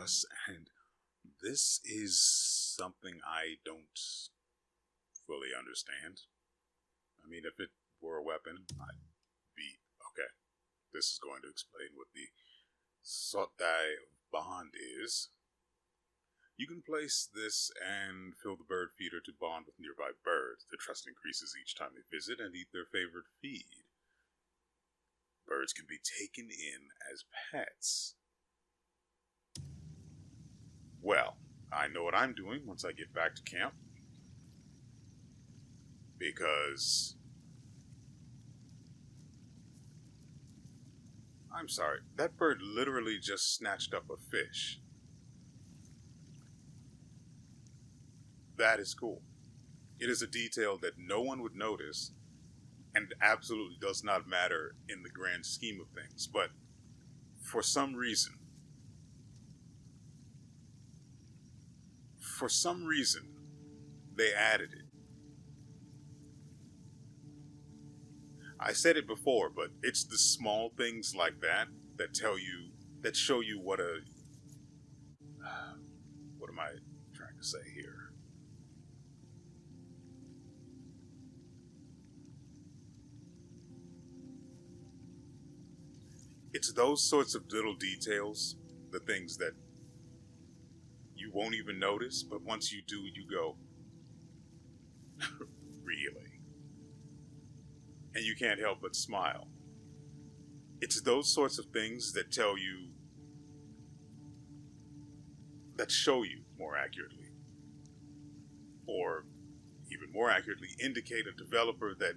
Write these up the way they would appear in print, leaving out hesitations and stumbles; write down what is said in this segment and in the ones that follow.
WeArEuS, and this is something I don't fully understand. I mean, if it were a weapon, I'd be, okay, this is going to explain what the Sotai bond is. You can place this and fill the bird feeder to bond with nearby birds. The trust increases each time they visit and eat their favorite feed. Birds can be taken in as pets. Well, I know what I'm doing once I get back to camp. Because... I'm sorry, that bird literally just snatched up a fish. That is cool. It is a detail that no one would notice and absolutely does not matter in the grand scheme of things. But for some reason, they added it. I said it before, but it's the small things like that that show you what am I trying to say here? It's those sorts of little details, the things that you won't even notice, but once you do, you go, really? And you can't help but smile. It's those sorts of things that show you more accurately, or even more accurately, indicate a developer that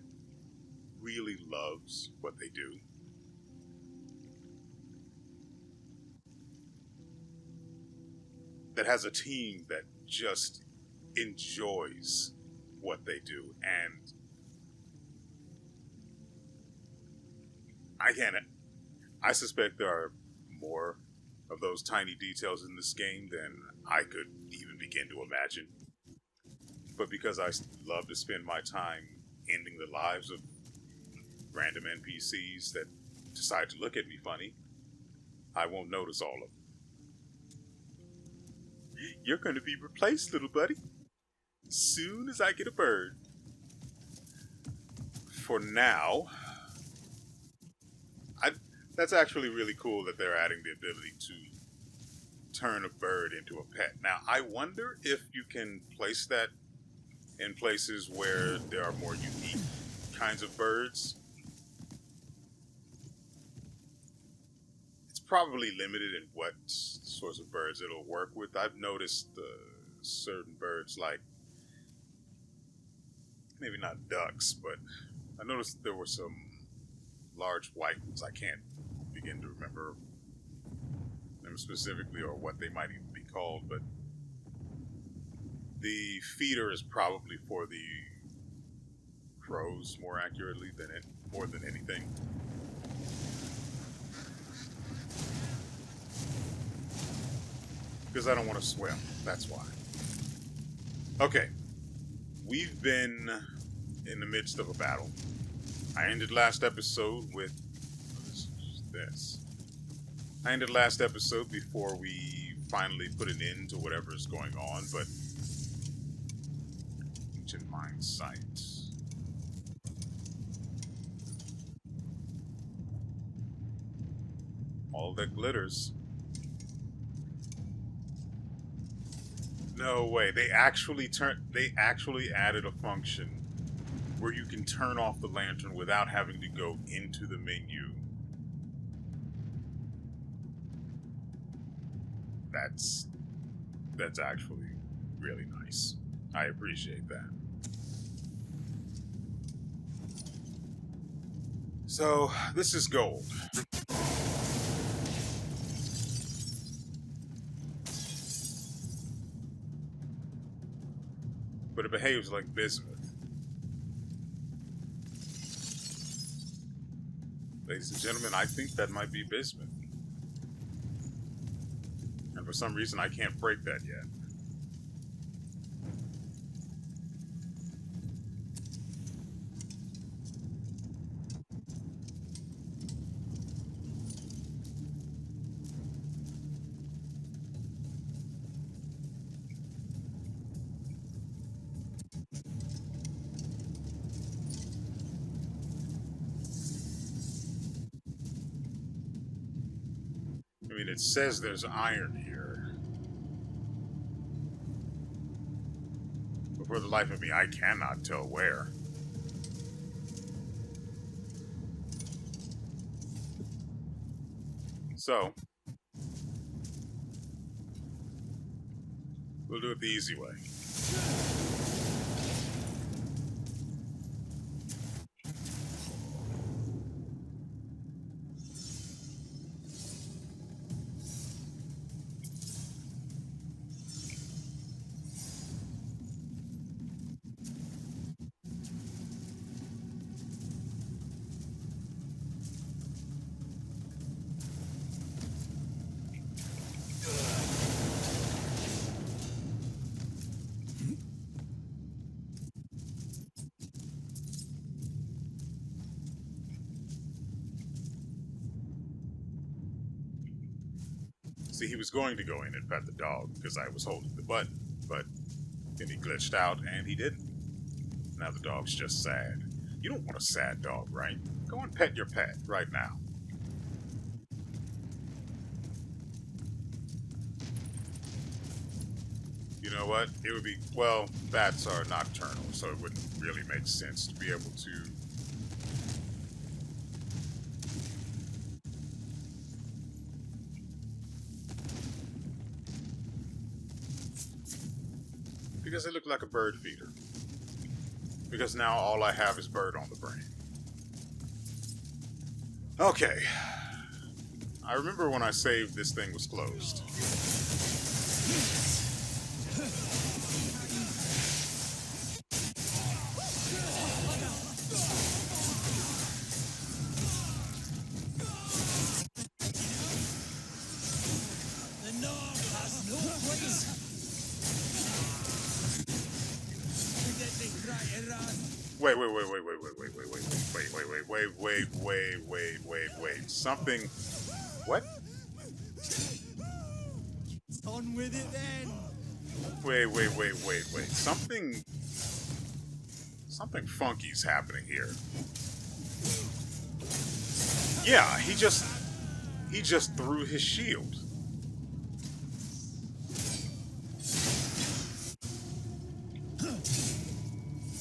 really loves what they do. That has a team that just enjoys what they do. And I suspect there are more of those tiny details in this game than I could even begin to imagine. But because I love to spend my time ending the lives of random NPCs that decide to look at me funny, I won't notice all of them. You're going to be replaced, little buddy, soon as I get a bird. For now, that's actually really cool that they're adding the ability to turn a bird into a pet. Now, I wonder if you can place that in places where there are more unique kinds of birds. It's probably limited in what sorts of birds it'll work with. I've noticed certain birds, like maybe not ducks, but I noticed there were some large white ones. I can't begin to remember them specifically or what they might even be called, but the feeder is probably for the crows more accurately more than anything. Because I don't want to swim, that's why. Okay, we've been in the midst of a battle. I ended last episode with this. I ended last episode before we finally put an end to whatever is going on, but ancient mine site. All that glitters. No way. They actually added a function where you can turn off the lantern without having to go into the menu. That's actually really nice. I appreciate that. So, this is gold. But it behaves like bismuth. Ladies and gentlemen, I think that might be bismuth. And for some reason, I can't break that yet. mean, it says there's iron here. But for the life of me, I cannot tell where. So, we'll do it the easy way. See, he was going to go in and pet the dog because I was holding the button, but then he glitched out and he didn't. Now the dog's just sad. You don't want a sad dog, right? Go and pet your pet right now. You know what? It would be, well, bats are nocturnal, so it wouldn't really make sense to be able to... Because they look like a bird feeder. Because now all I have is bird on the brain. Okay. I remember when I saved, this thing was closed. Wait. Something... What? On with it then! Wait. Something funky's happening here. Yeah, he just threw his shield.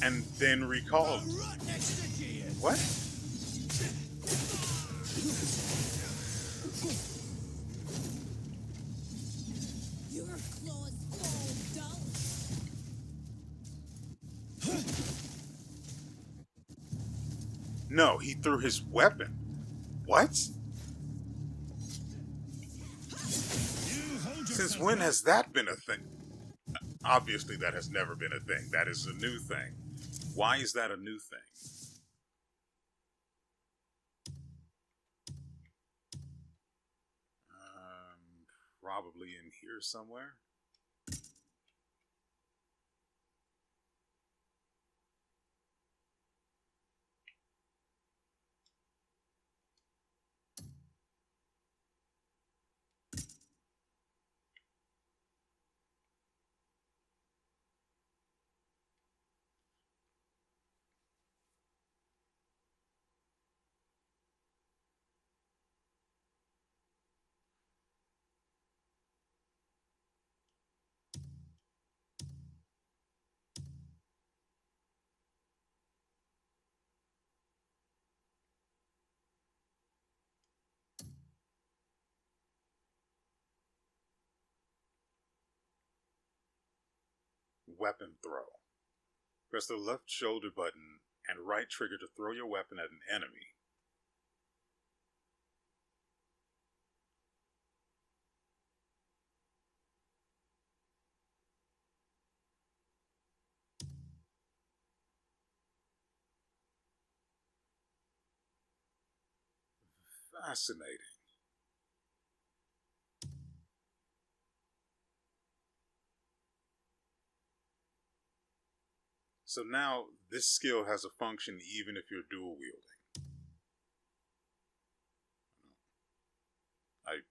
And then recalled. What? Your claws fall down. No, he threw his weapon. What? Since when has that been a thing? Obviously, that has never been a thing. That is a new thing. Why is that a new thing? Probably in here somewhere. Weapon throw. Press the left shoulder button and right trigger to throw your weapon at an enemy. Fascinating. So now this skill has a function even if you're dual wielding. I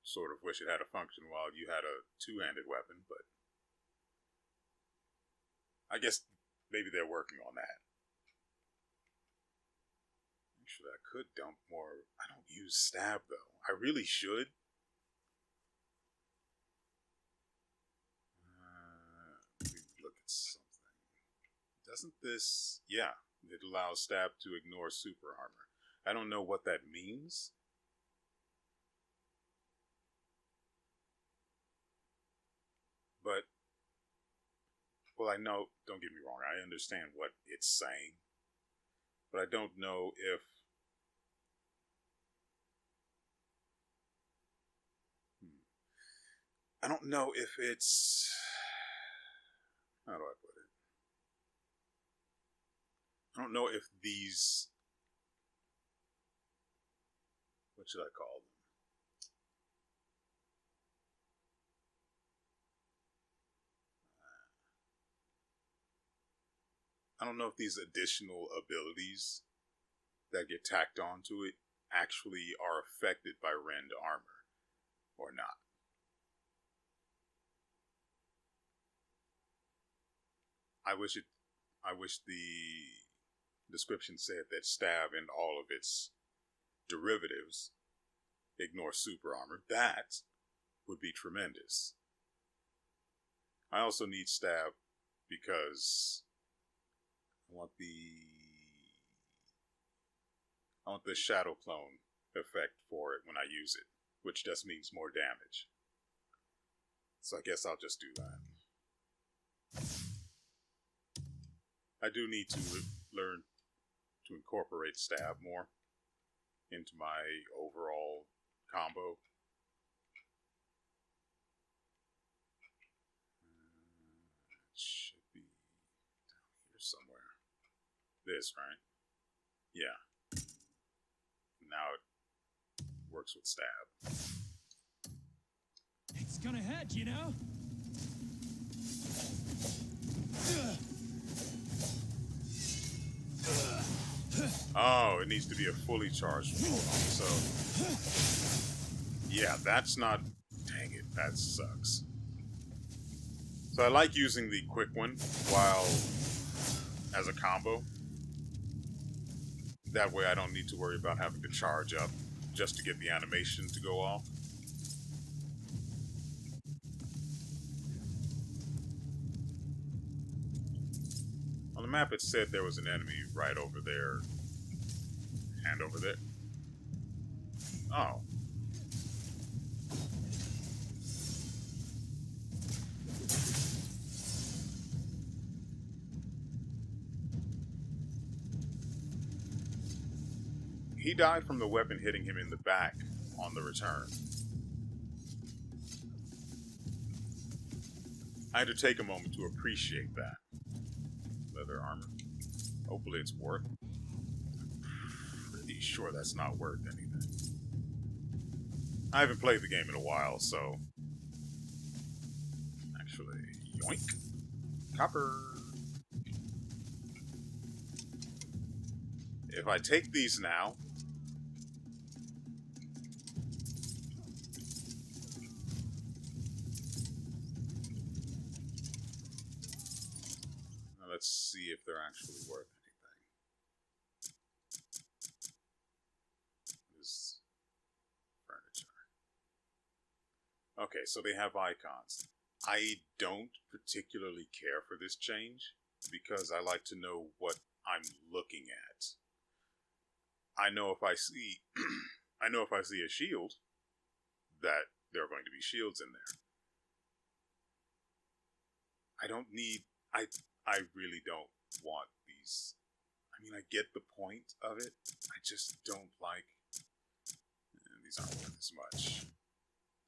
sort of wish it had a function while you had a two-handed weapon, but I guess maybe they're working on that. Actually, I could dump more. I don't use stab though. I really should, Doesn't this... Yeah, it allows stab to ignore super armor. I don't know what that means. But, well, I know, don't get me wrong, I understand what it's saying. But I don't know if... I don't know if it's... How do I put it? I don't know if these... What should I call them? I don't know if these additional abilities that get tacked onto it actually are affected by rend armor or not. I wish the description said that stab and all of its derivatives ignore super armor. That would be tremendous. I also need stab because I want the shadow clone effect for it when I use it, which just means more damage. So I guess I'll just do that. I do need to learn to incorporate stab more into my overall combo. It should be down here somewhere. This, right? Yeah. Now it works with stab. It's gonna hurt, you know? Oh, it needs to be a fully charged. Hold on, so... Yeah, that's not... Dang it, that sucks. So I like using the quick one while... as a combo. That way I don't need to worry about having to charge up just to get the animation to go off. On the map it said there was an enemy right over there. And over there. Oh. He died from the weapon hitting him in the back on the return. I had to take a moment to appreciate that. Leather armor. Hopefully it's worth it. I'm pretty sure that's not worth anything. I haven't played the game in a while, so... Actually, yoink. Copper. If I take these now... Let's see if they're actually worth anything. This furniture. Okay, so they have icons. I don't particularly care for this change because I like to know what I'm looking at. I know if I see a shield that there are going to be shields in there. I don't need I really don't want these. I mean, I get the point of it. I just don't like... these aren't worth as much.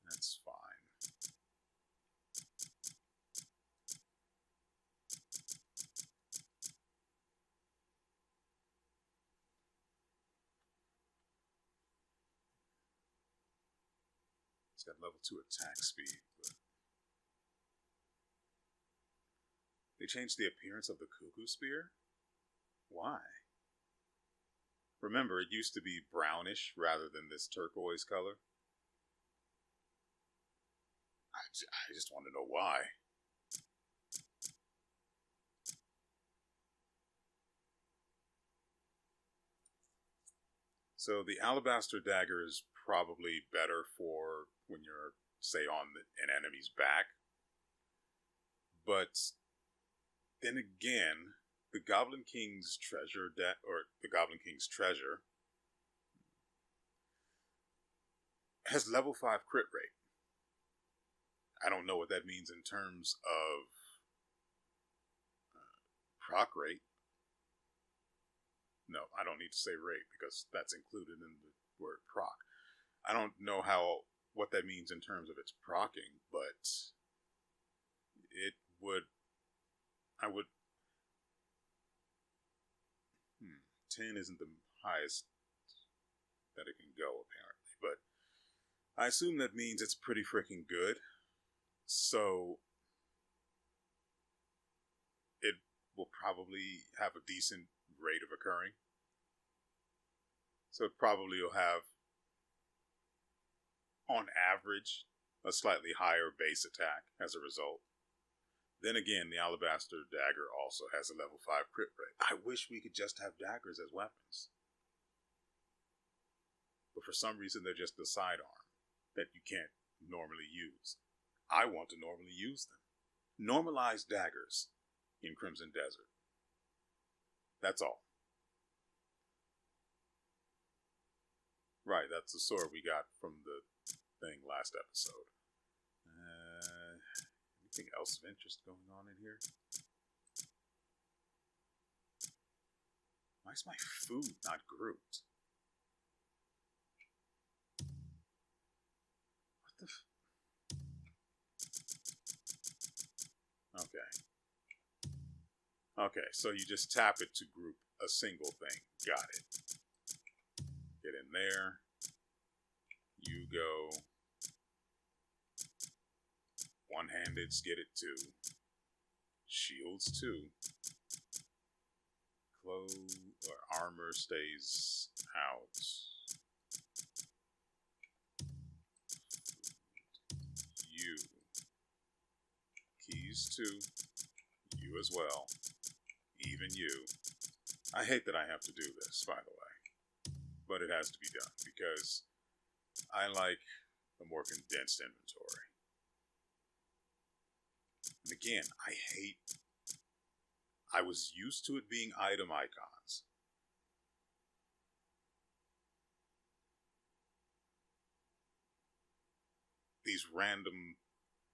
That's fine. It's got level 2 attack speed, but... They changed the appearance of the cuckoo spear? Why? Remember, it used to be brownish rather than this turquoise color. I just want to know why. So the alabaster dagger is probably better for when you're, say, on an enemy's back. But then again, the Goblin King's treasure or the Goblin King's treasure has level 5 crit rate. I don't know what that means in terms of proc rate. No, I don't need to say rate because that's included in the word proc. I don't know what that means in terms of its procking, but it would. I would. 10 isn't the highest that it can go, apparently, but I assume that means it's pretty freaking good. So it will probably have a decent rate of occurring. So it probably will have, on average, a slightly higher base attack as a result. Then again, the Alabaster Dagger also has a level 5 crit rate. I wish we could just have daggers as weapons. But for some reason, they're just a sidearm that you can't normally use. I want to normally use them. Normalize daggers in Crimson Desert. That's all. Right, that's the sword we got from the thing last episode. Anything else of interest going on in here? Why is my food not grouped? What the Okay. Okay, so you just tap it to group a single thing. Got it. Get in there. You go. One-handeds get it too. Shields too. Clothes or armor stays out. You. Keys too. You as well. Even you. I hate that I have to do this, by the way. But it has to be done because I like a more condensed inventory. And again, I was used to it being item icons. These random,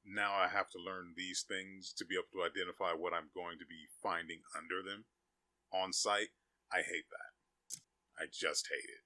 now I have to learn these things to be able to identify what I'm going to be finding under them on site. I hate that. I just hate it.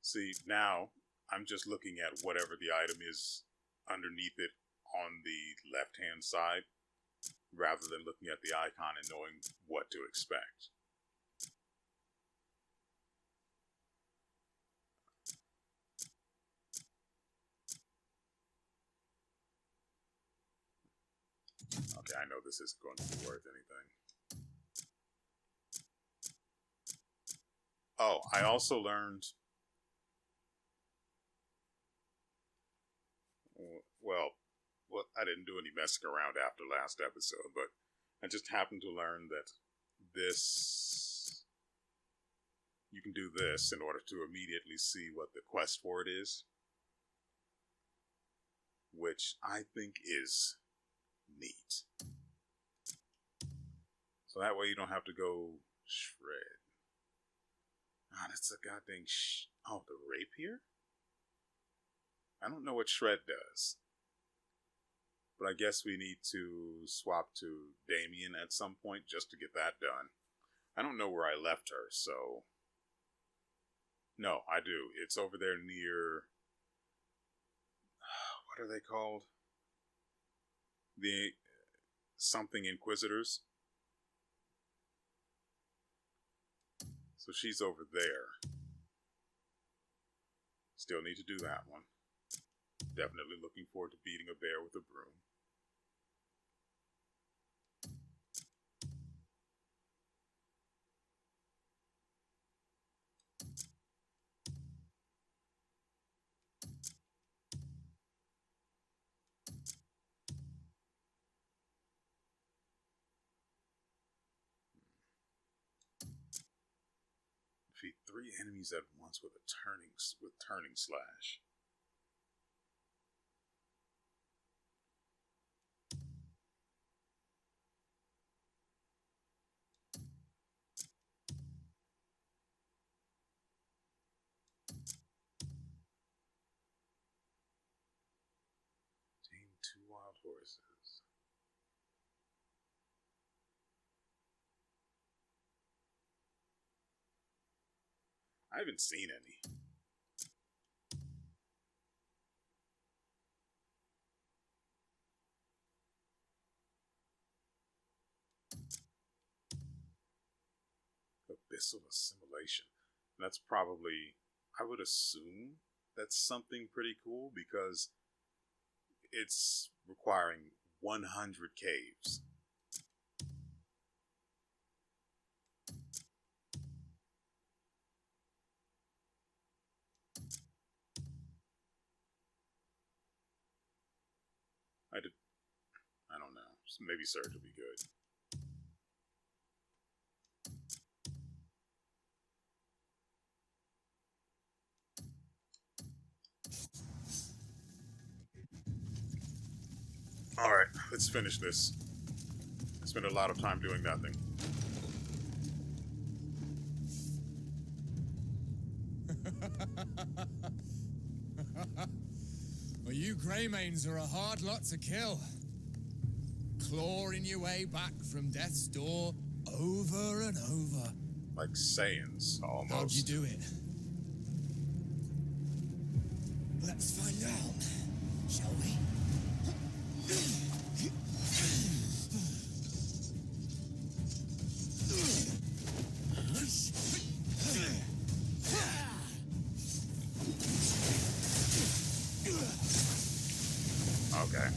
See, now I'm just looking at whatever the item is underneath it on the left-hand side, rather than looking at the icon and knowing what to expect. Okay, I know this isn't going to be worth anything. Oh, I also learned... Well, I didn't do any messing around after last episode, but I just happened to learn that this... You can do this in order to immediately see what the quest for it is, which I think is neat. So that way you don't have to go shred. Ah, that's a goddamn oh, the rapier? I don't know what shred does. But I guess we need to swap to Damien at some point just to get that done. I don't know where I left her, so... No, I do. It's over there near... What are they called? The... something Inquisitors. So she's over there. Still need to do that one. Definitely looking forward to beating a bear with a broom. Defeat 3 enemies at once with a turning slash. Tame 2 wild horses. I haven't seen any. Abyssal assimilation. That's probably, I would assume that's something pretty cool because it's requiring 100 caves. I don't know. Maybe Surge will be good. Alright, let's finish this. I spent a lot of time doing nothing. Well, you Greymanes are a hard lot to kill. Clawing your way back from death's door over and over. Like Saiyans, almost. How'd you do it? Let's find out, shall we? Okay.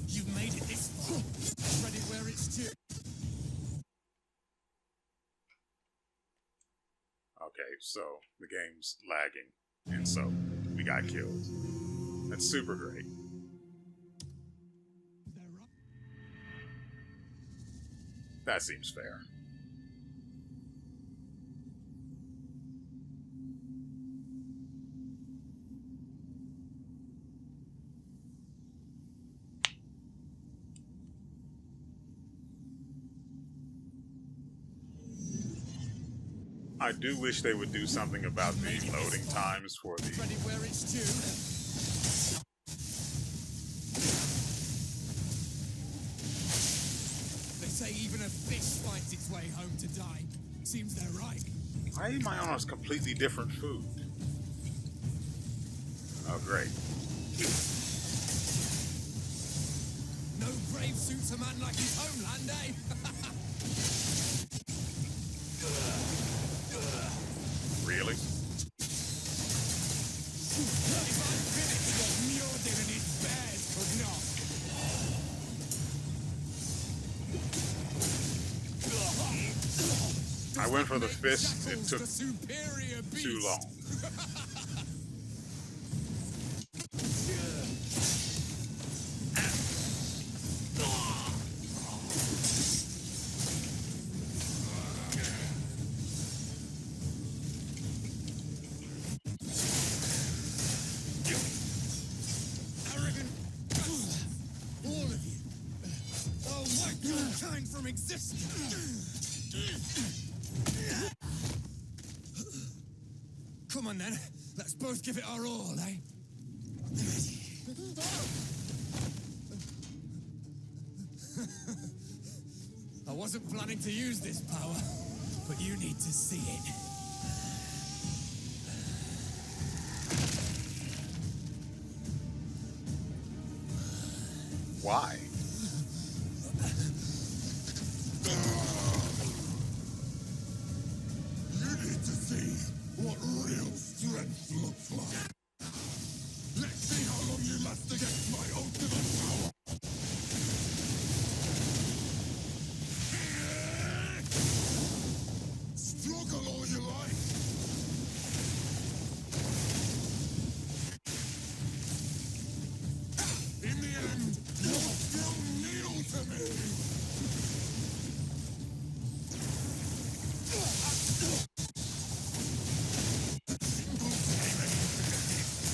You've made it this far. Ready where it's due. Okay, so the game's lagging, and so we got killed. That's super great. That seems fair. I do wish they would do something about the loading times for the... Ready where it's due. They say even a fish finds its way home to die. Seems they're right. Why am I on a completely different food? Oh, great. No brave suits a man like his homeland, eh? Really? If I finished what Mjolnir and his bears could not. I went for the fist. It took too long. From existence. Come on then, let's both give it our all, eh? I wasn't planning to use this power. but you need to see it. Why? You need to see what real strength looks like. Let's see how long you last against my ultimate power. Struggle all you like. In the end, you'll still kneel to me.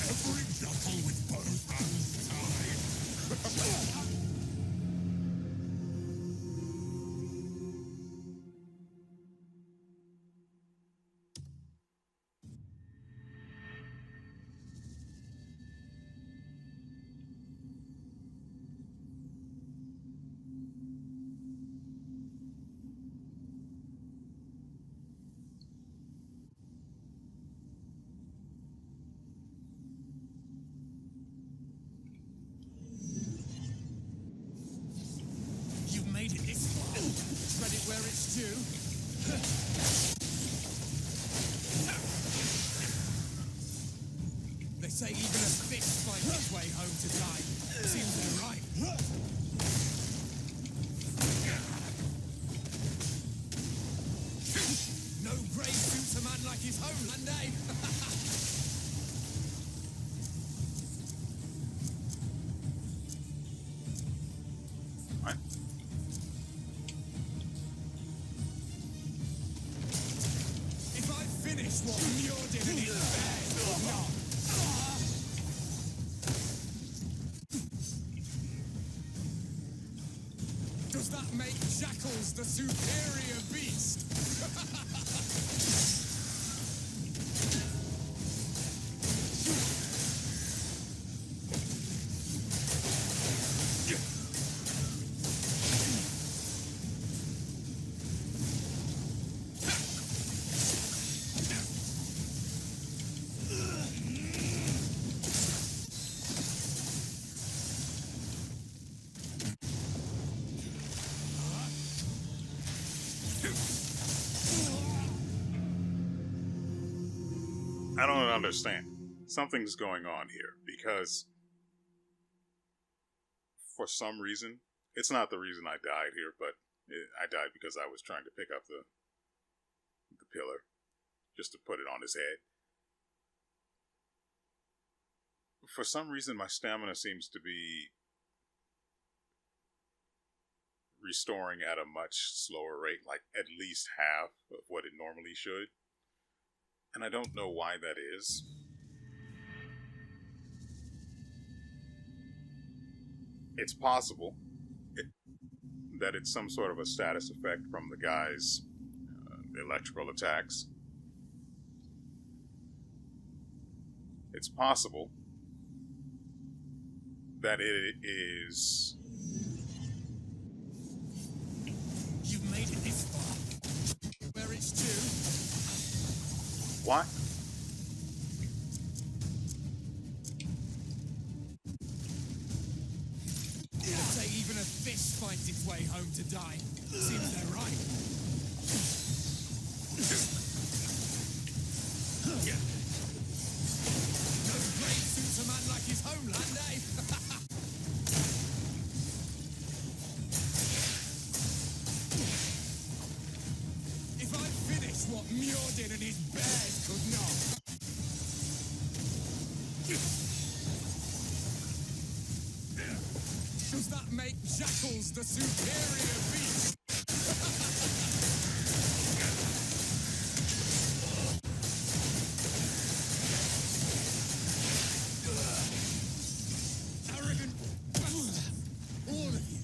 Every knuckle with both hands tied. You've made it this far. Credit where it's due. They say even a fish finds its way home to die. Seems they're right. No grave suits a man like his homeland, eh? What? If I finish what Muir did in his bed or not. Does that make jackals the superior beast? I don't understand. Something's going on here because for some reason, it's not the reason I died here, but I died because I was trying to pick up the pillar just to put it on his head. For some reason, my stamina seems to be restoring at a much slower rate, like at least half of what it normally should. And I don't know why that is. It's possible that it's some sort of a status effect from the guy's electrical attacks. It's possible that it is... You've made it this far. Where it's due. What? They say even a fish finds its way home to die. Seems they're right. No grave suits a man like his homeland, eh? If I finish what Muir did and his bears could not. Does that make jackals the superior beast? Arrogant. All of you.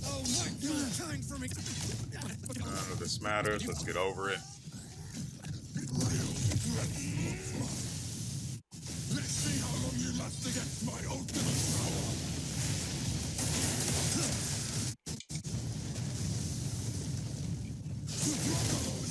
Oh, my mankind from it. None of this matters. Let's get over it. Let's see how long you last against my ultimate power. Struggle all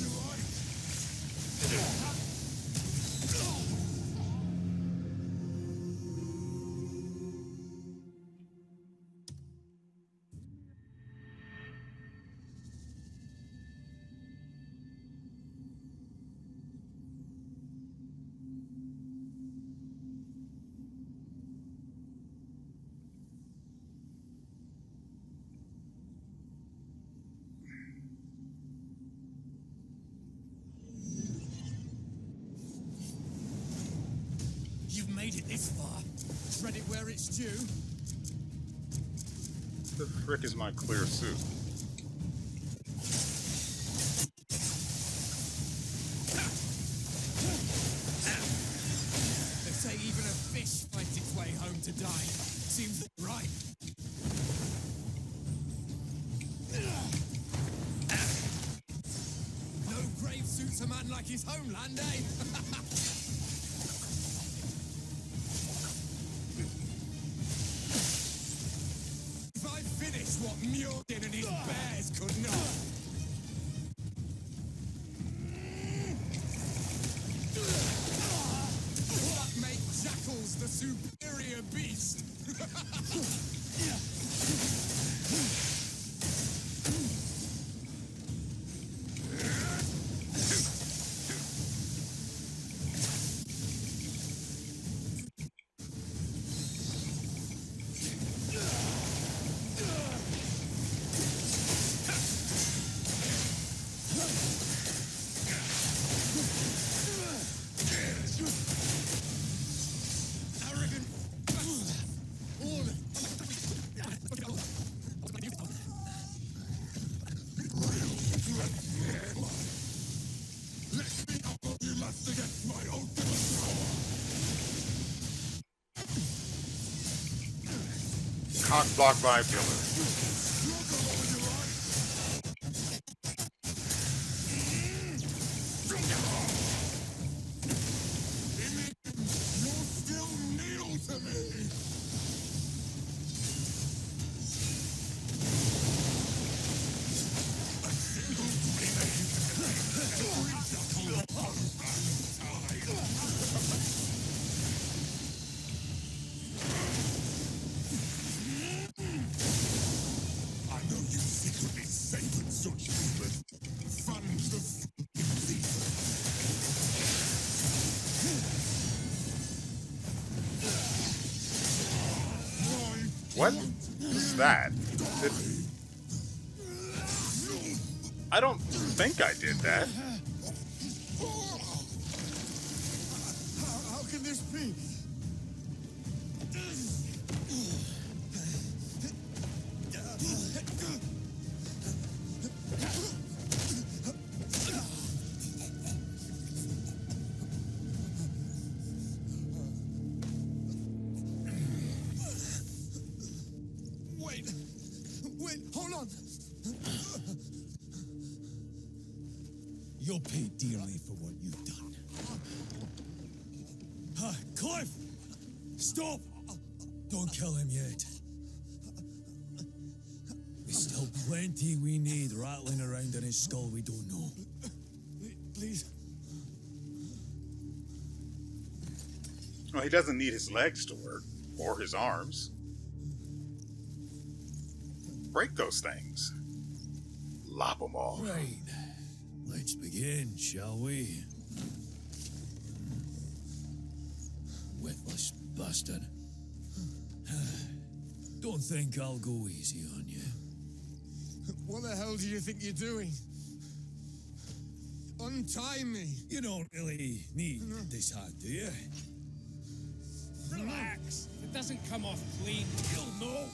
it this far. Credit where it's due. The frick is my clear suit? They say even a fish finds its way home to die. Seems right. No grave suits a man like his homeland, eh? If I finish what Mjolnir and his bears could not. What make jackals the superior beast? Cock blocked by a pillar. What is that? I don't think I did that. How can this be? Wait, hold on. You'll pay dearly for what you've done. Kliff! Stop! Don't kill him yet. There's still plenty we need rattling around in his skull we don't know. Please. Well, he doesn't need his legs to work, or his arms. Break those things. Lop them all. Right. Let's begin, shall we? Witless bastard. Don't think I'll go easy on you. What the hell do you think you're doing? Untie me. You don't really need this hat, do you? Relax. If it doesn't come off clean, you'll know.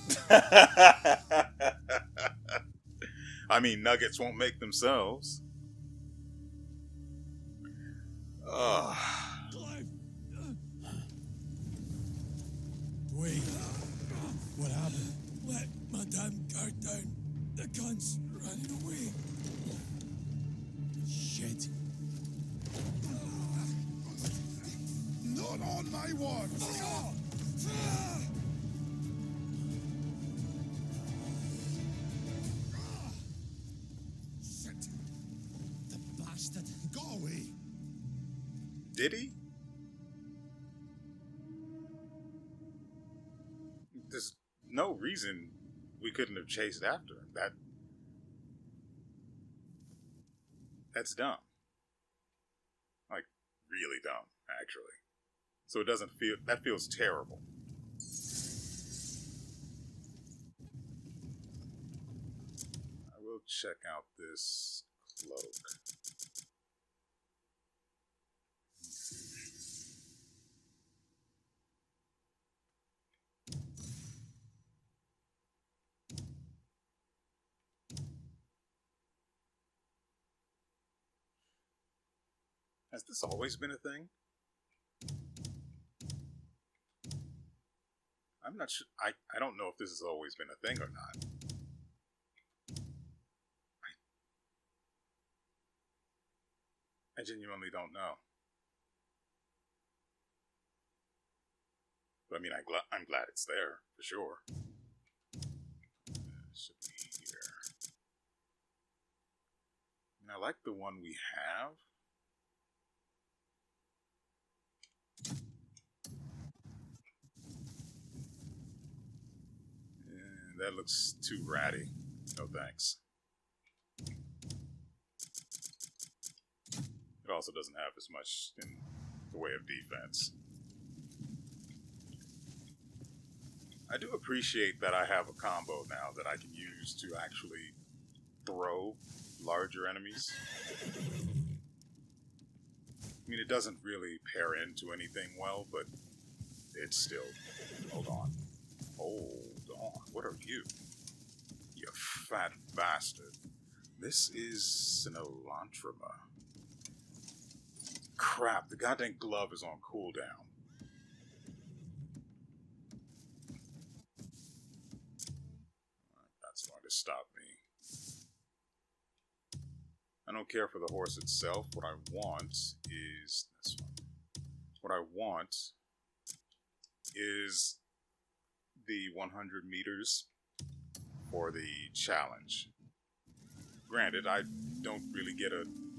I mean, nuggets won't make themselves. Ugh. Wait. What happened? Let my damn guard down. The gun's running away. Shit. Not on my watch. Shit. The bastard. Go away. Did he? There's no reason we couldn't have chased after him. That's dumb. Like, really dumb, actually. So it doesn't feel... That feels terrible. I will check out this cloak. Has this always been a thing? I'm not sure. I don't know if this has always been a thing or not. I genuinely don't know. But I mean, I'm glad it's there, for sure. Should be here. And I like the one we have. And that looks too ratty. No thanks. It also doesn't have as much in the way of defense. I do appreciate that I have a combo now that I can use to actually throw larger enemies. I mean, it doesn't really pair into anything well, but it's still... Hold on. Hold on. What are you? You fat bastard. This is an Elantrema. Crap, the goddamn glove is on cooldown. That's going to stop me. I don't care for the horse itself. What I want is this one. What I want is the 100 meters for the challenge. Granted, I don't really get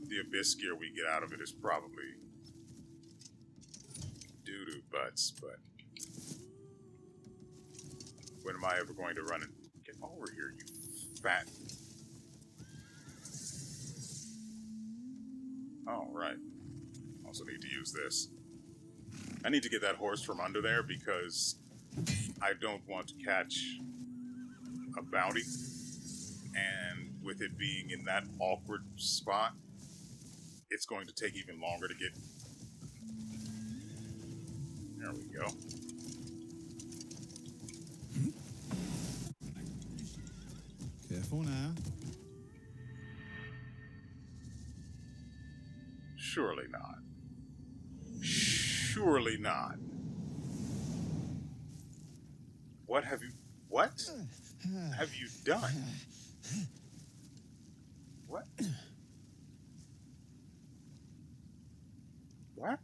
the abyss gear we get out of it is probably doo-doo butts, but when am I ever going to run and get over here, you fat... Oh, right. Also need to use this. I need to get that horse from under there because I don't want to catch a bounty, and with it being in that awkward spot, it's going to take even longer to get... There we go. Careful now. Surely not. Surely not. What have you done? What? What?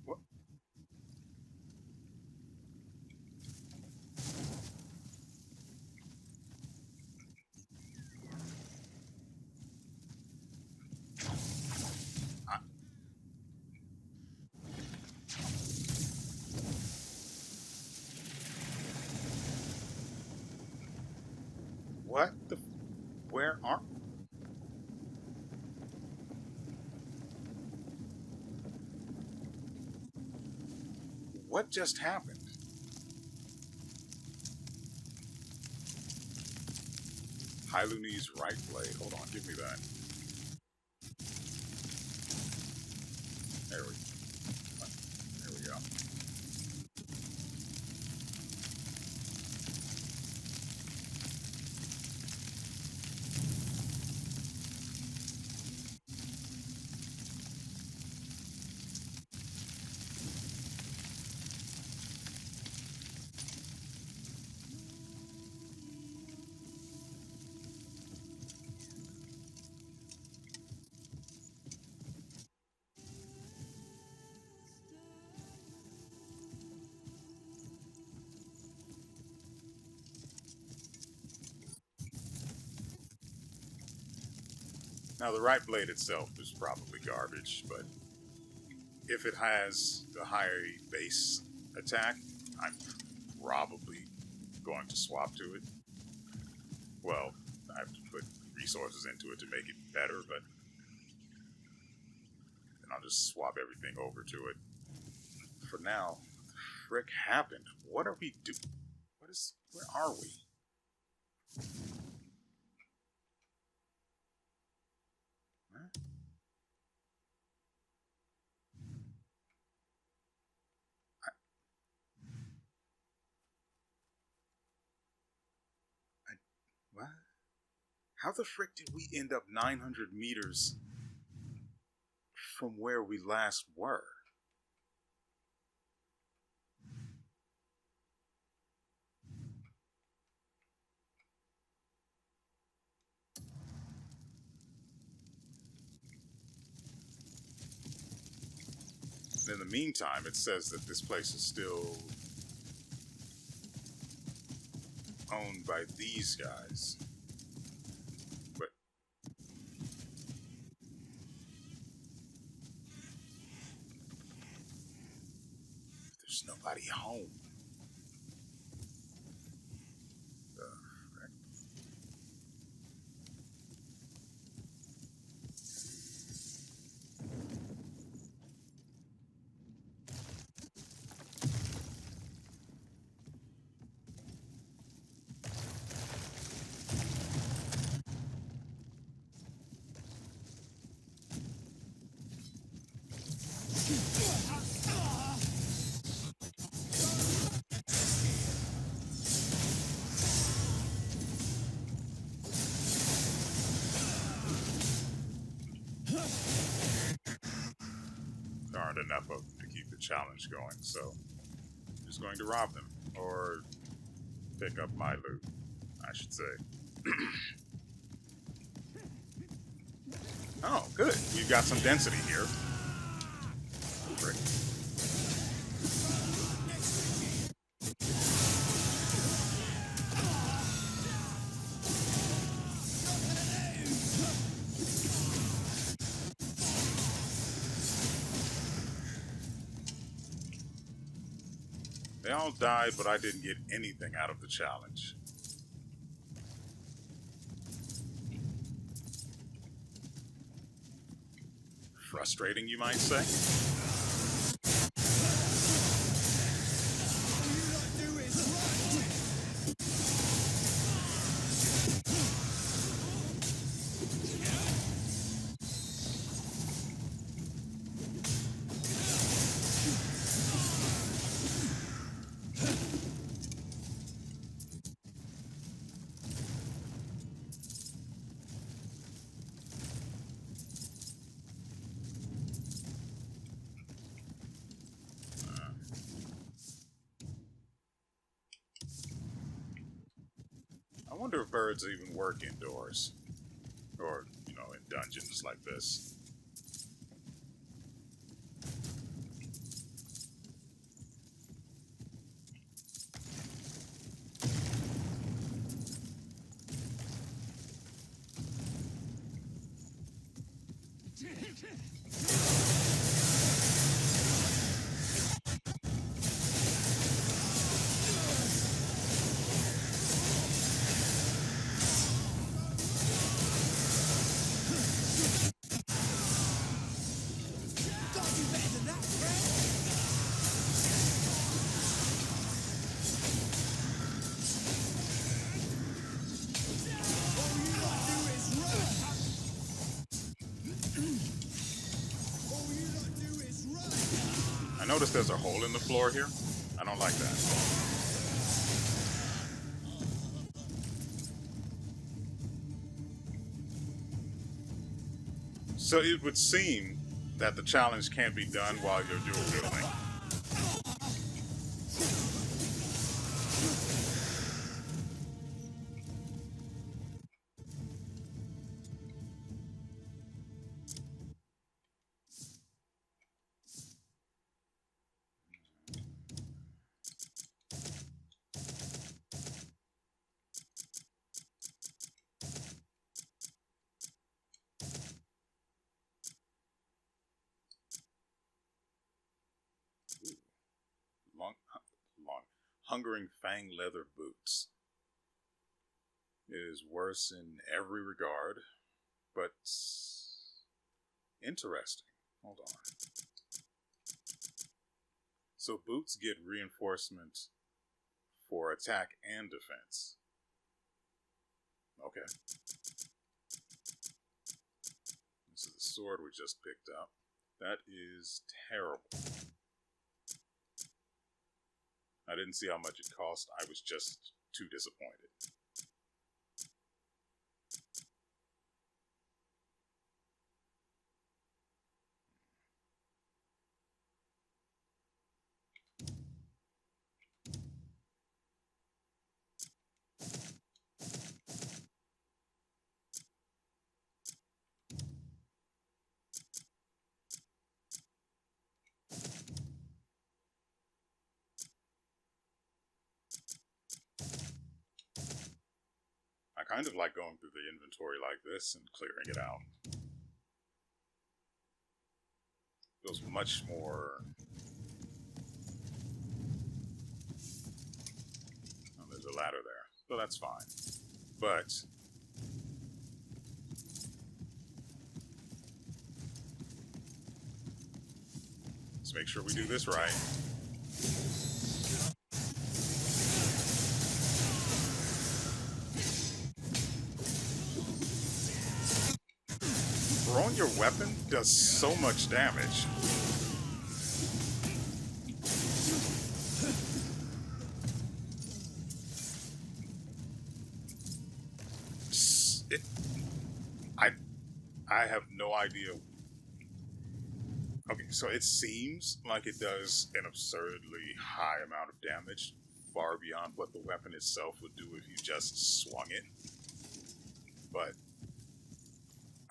What? What the... Where are... What just happened? Hyluni's right blade. Hold on, give me that. There we go. Now, the right blade itself is probably garbage, but if it has the higher base attack, I'm probably going to swap to it. Well, I have to put resources into it to make it better, but then I'll just swap everything over to it. For now, what the frick happened? What are we doing? Where are we? What? How the frick did we end up 900 meters from where we last were? In the meantime, it says that this place is still owned by these guys. But there's nobody home. The frick? There aren't enough of them to keep the challenge going, so I'm just going to rob them. Or pick up my loot, I should say. Oh, good. We've got some density here. Frick. They all died, but I didn't get anything out of the challenge. Frustrating, you might say? I wonder if birds even work indoors. Or, you know, in dungeons like this. I noticed there's a hole in the floor here. I don't like that. So it would seem that the challenge can't be done while you're dual wielding. Hungering fang leather boots. It is worse in every regard, but interesting. Hold on. So boots get reinforcement for attack and defense. Okay. This is the sword we just picked up. That is terrible. I didn't see how much it cost. I was just too disappointed. kind of like going through the inventory like this and clearing it out. Feels much more... Oh, there's a ladder there, so that's fine. But... let's make sure we do this right. Throwing your weapon does so much damage. I have no idea. Okay, so it seems like it does an absurdly high amount of damage, far beyond what the weapon itself would do if you just swung it. But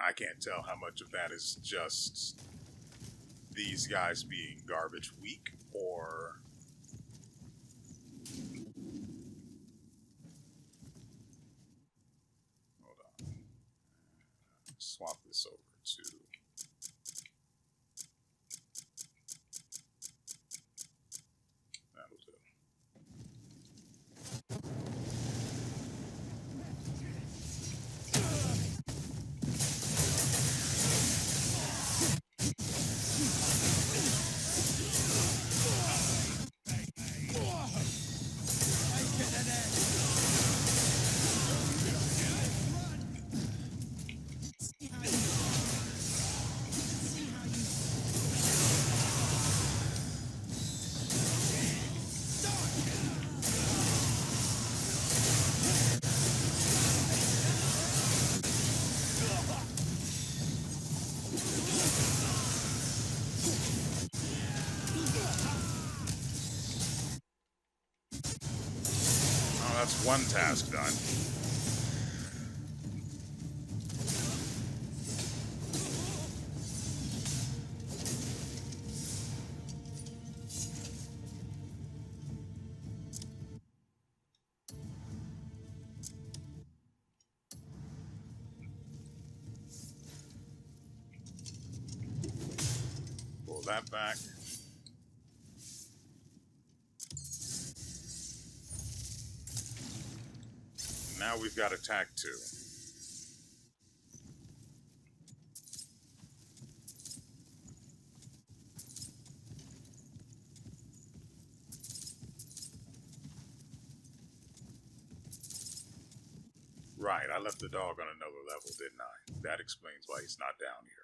I can't tell how much of that is just these guys being garbage weak, or... hold on. Swap this over to... that'll do. That's one task done. Pull that back. Now we've got attack 2. Right, I left the dog on another level, didn't I? That explains why he's not down here.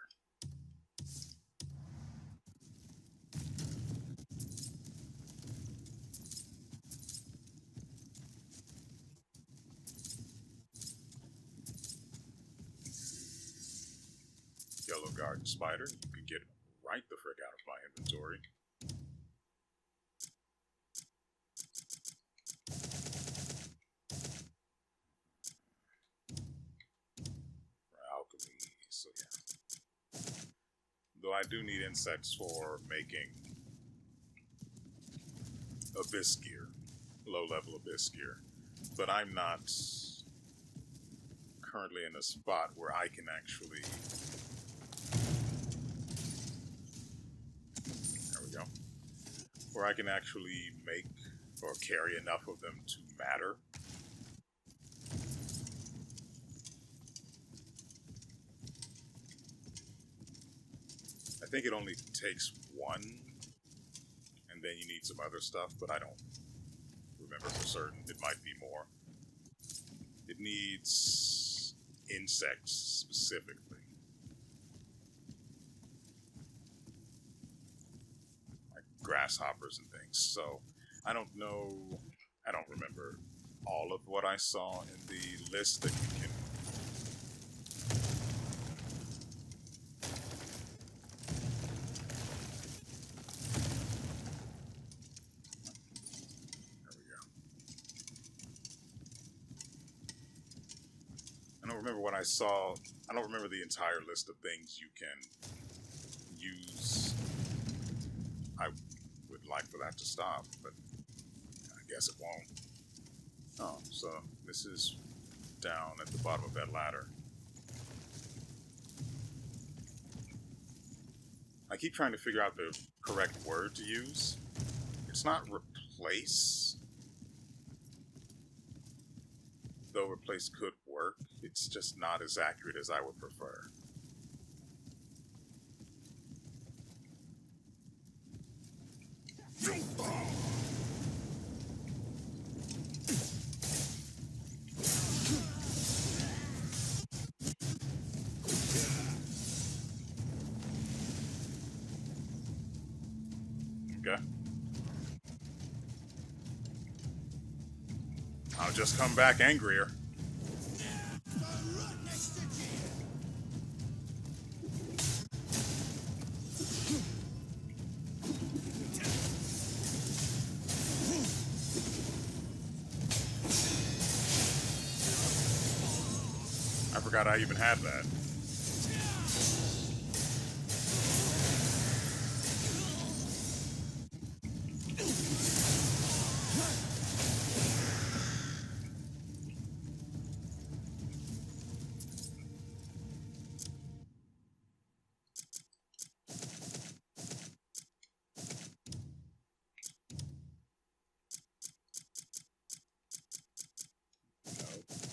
Yellow garden spider, you can get right the frick out of my inventory. For alchemy, so yeah. Though I do need insects for making abyss gear, low level abyss gear, but I'm not currently in a spot where I can actually... where I can actually make or carry enough of them to matter. I think it only takes one, and then you need some other stuff, but I don't remember for certain. It might be more. It needs insects specifically. Grasshoppers and things, so I don't know, I don't remember all of what I saw in the list that you can... There we go. I don't remember what I saw, I don't remember the entire list of things you can use. I would like for that to stop, but I guess it won't. Oh, so this is down at the bottom of that ladder. I keep trying to figure out the correct word to use. It's not replace, though replace could work. It's just not as accurate as I would prefer. Okay. I'll just come back angrier. I forgot I even had that.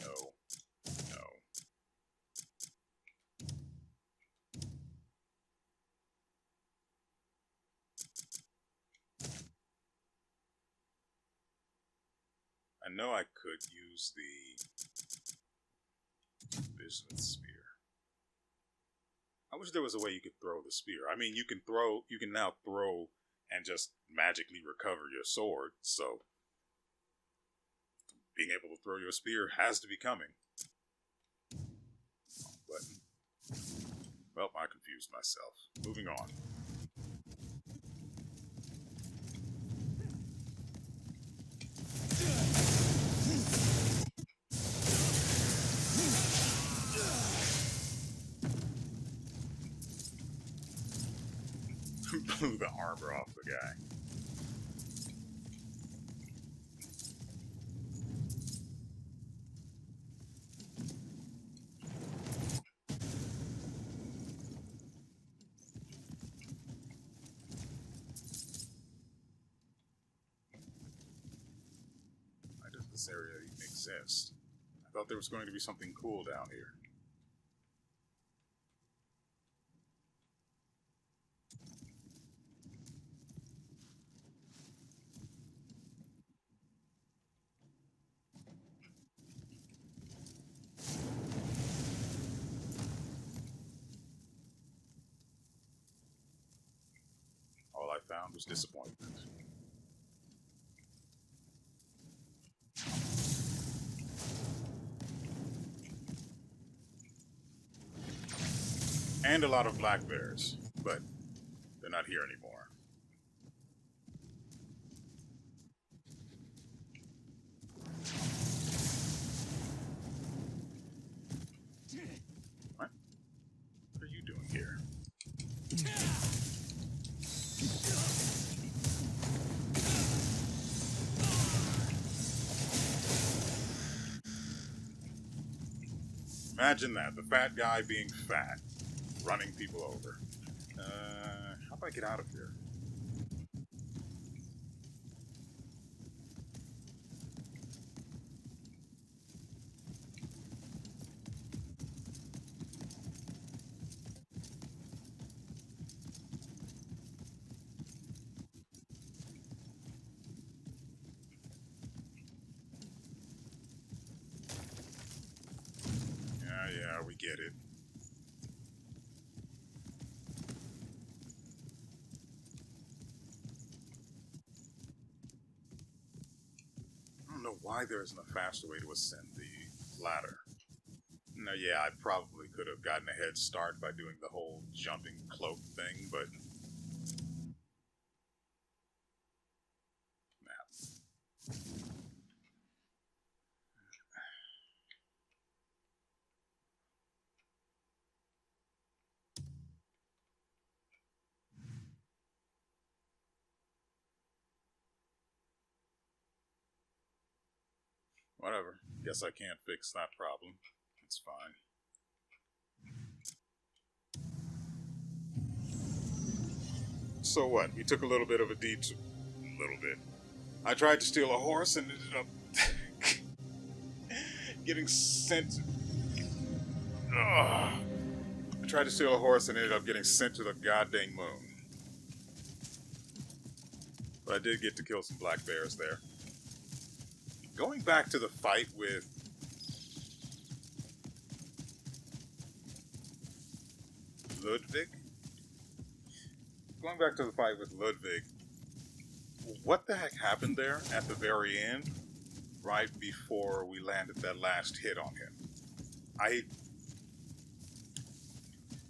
No. I know I could use the bismuth spear. I wish there was a way you could throw the spear. I mean, you can now throw and just magically recover your sword, so being able to throw your spear has to be coming. Button. Well, I confused myself. Moving on. Blew the armor off the guy. Why does this area even exist? I thought there was going to be something cool down here. All I found was disappointment. And a lot of black bears, but they're not here anymore. What? What are you doing here? Imagine that, the fat guy being fat, running people over. How do I get out of here? Yeah, we get it. I don't know why there isn't a faster way to ascend the ladder. No, yeah, I probably could have gotten a head start by doing the whole jumping cloak thing, but... Nah. Whatever. Guess I can't fix that problem. It's fine. So what? We took a little bit of a detour. A little bit. I tried to steal a horse and ended up getting sent. Ugh. I tried to steal a horse and ended up getting sent to the goddamn moon. But I did get to kill some black bears there. Going back to the fight with Ludvig. Going back to the fight with Ludvig. What the heck happened there at the very end? Right before we landed that last hit on him.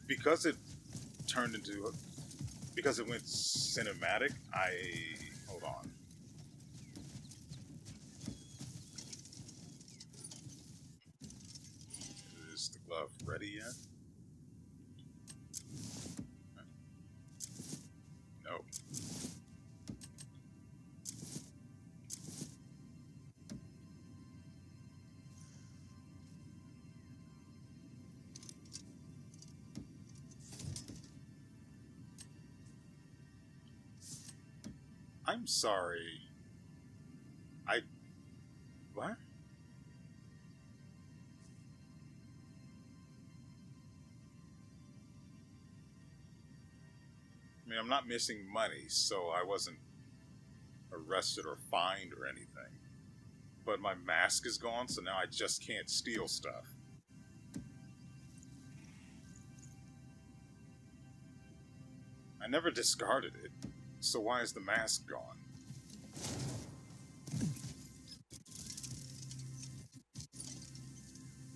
Because it went cinematic, hold on. Is the glove ready yet? No. I'm sorry. What? I mean, I'm not missing money, so I wasn't arrested or fined or anything. But my mask is gone, so now I just can't steal stuff. I never discarded it, so why is the mask gone?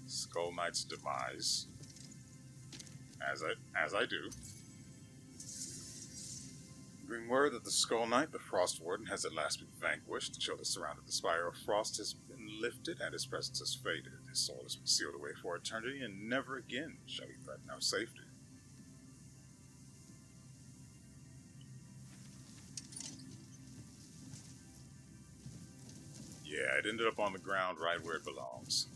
Skull Knight's demise. As I do. Bring word that the Skull Knight, the Frost Warden, has at last been vanquished. The chill that surrounded the Spire of Frost has been lifted, and his presence has faded. His soul has been sealed away for eternity, and never again shall he threaten our safety. Yeah, it ended up on the ground right where it belongs.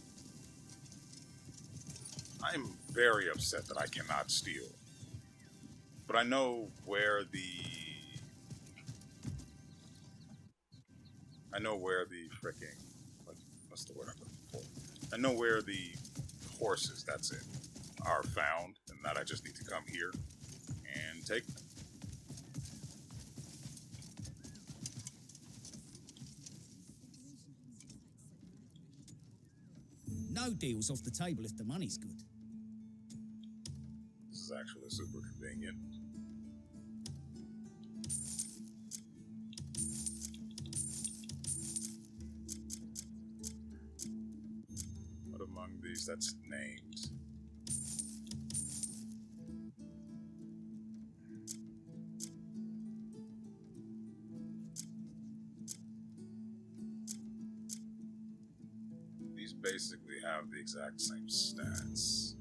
I'm very upset that I cannot steal. But I know where the fricking... What's the word I'm looking for? I know where the horses, that's it, are found, and that I just need to come here and take them. No deal's off the table if the money's good. This is actually super convenient. What among these that's named? These basically have the exact same stats.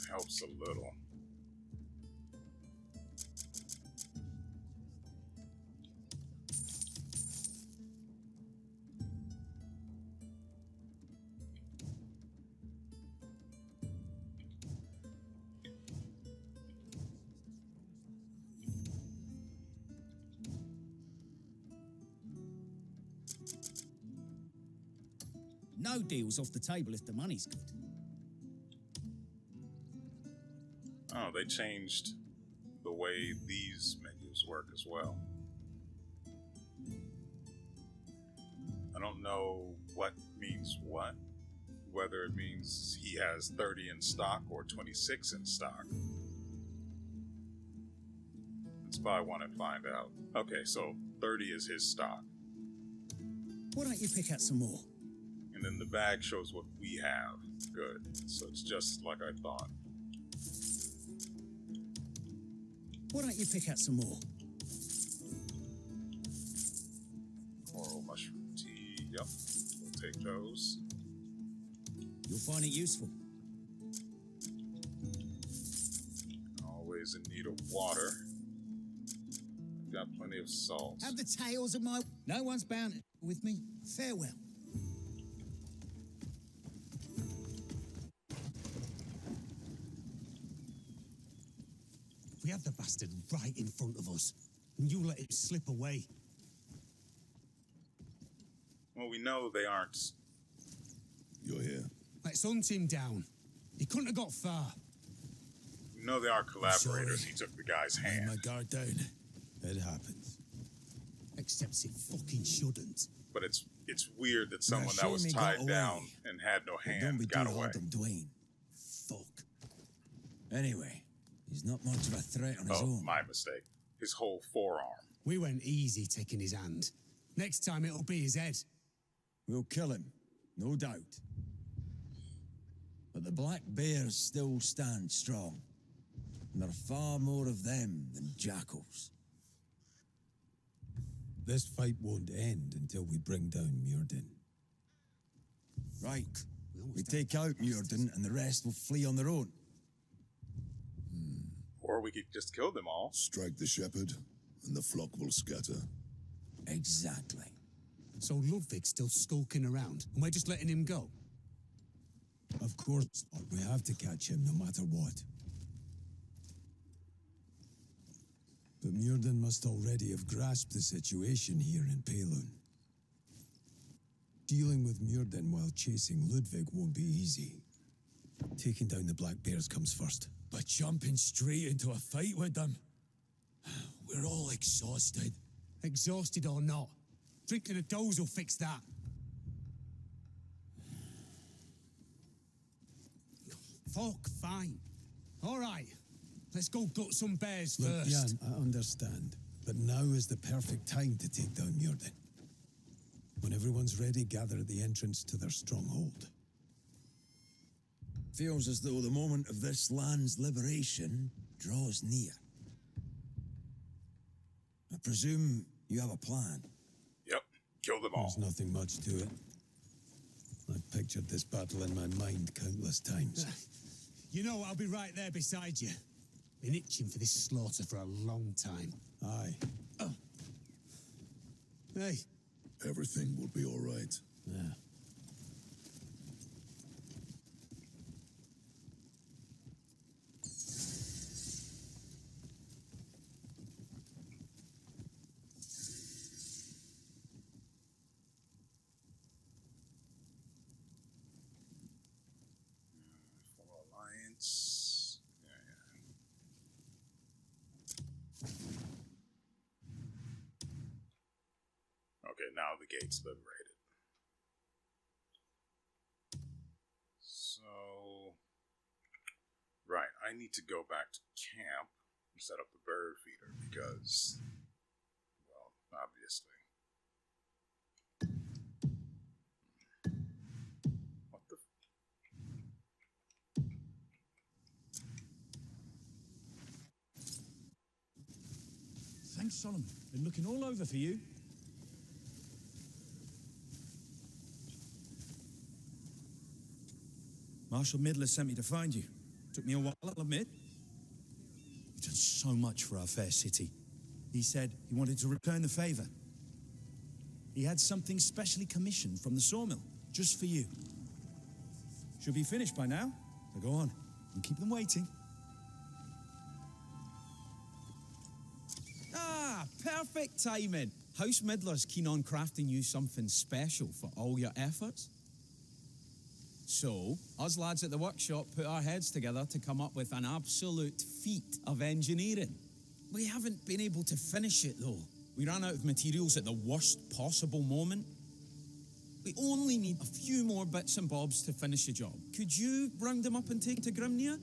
Helps a little. No deal's off the table if the money's good. Oh, they changed the way these menus work as well. I don't know what means what, whether it means he has 30 in stock or 26 in stock. Let's buy one and find out. Okay, so 30 is his stock. Why don't you pick out some more? And then the bag shows what we have. Good. So it's just like I thought. Why don't you pick out some more? Coral mushroom tea. Yep. We'll take those. You'll find it useful. Always in need of water. I've got plenty of salt. Have the tales of my... No one's bound with me. Farewell. We have the bastard right in front of us, and you let him slip away. Well, we know they aren't. You're here. Let's hunt him down. He couldn't have got far. We know they are collaborators. He took the guy's Lay hand. my guard down. It happens. Except it fucking shouldn't. But it's weird that someone that shame was he tied got down away. and had no Don't hand be got too away. hard on Dwayne. Fuck. Anyway, he's not much of a threat on his Oh, own. my mistake. His whole forearm. We went easy taking his hand. Next time it'll be his head. We'll kill him, no doubt. But the black bears still stand strong. And there are far more of them than jackals. This fight won't end until we bring down Muirden. Right. We take out Muirden and the rest will flee on their own. Or we could just kill them all. Strike the shepherd, and the flock will scatter. Exactly. So Ludvig's still skulking around, and we're just letting him go? Of course, we have to catch him no matter what. But Muirden must already have grasped the situation here in Pywel. Dealing with Muirden while chasing Ludvig won't be easy. Taking down the Black Bears comes first. But jumping straight into a fight with them, we're all exhausted. Exhausted or not, drinking a dose will fix that. Fuck, fine. All right, let's go gut some bears Look, first. Jan, I understand. But now is the perfect time to take down Muirden. When everyone's ready, gather at the entrance to their stronghold. Feels as though the moment of this land's liberation draws near. I presume you have a plan. Yep. Kill them all. There's nothing much to it. I've pictured this battle in my mind countless times. You know, I'll be right there beside you. Been itching for this slaughter for a long time. Aye. Hey, Everything will be all right. Yeah. For Alliance. Okay, now the gate's liberated. So, right, I need to go back to camp and set up the bird feeder because, well, obviously. What the? Thanks, Solomon. Been looking all over for you. Marshal Midler sent me to find you. Took me a while, I'll admit. You've done so much for our fair city. He said he wanted to return the favor. He had something specially commissioned from the sawmill, just for you. Should be finished by now, so go on and keep them waiting. Ah, perfect timing. House Midler's keen on crafting you something special for all your efforts. So, us lads at the workshop put our heads together to come up with an absolute feat of engineering. We haven't been able to finish it, though. We ran out of materials at the worst possible moment. We only need a few more bits and bobs to finish the job. Could you round them up and take to Grimnir?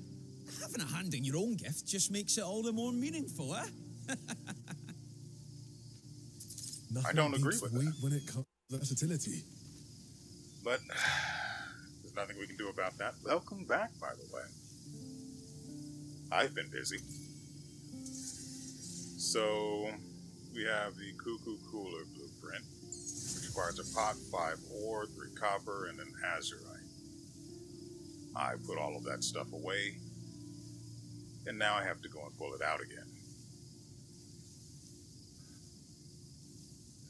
Having a hand in your own gift just makes it all the more meaningful, eh? I don't agree with that. When it comes to versatility. But there's nothing we can do about that. Welcome back, by the way. I've been busy. So, we have the Cuckoo Cooler blueprint, which requires a pot, 5 ore, 3 copper, and an azurite. I put all of that stuff away, and now I have to go and pull it out again.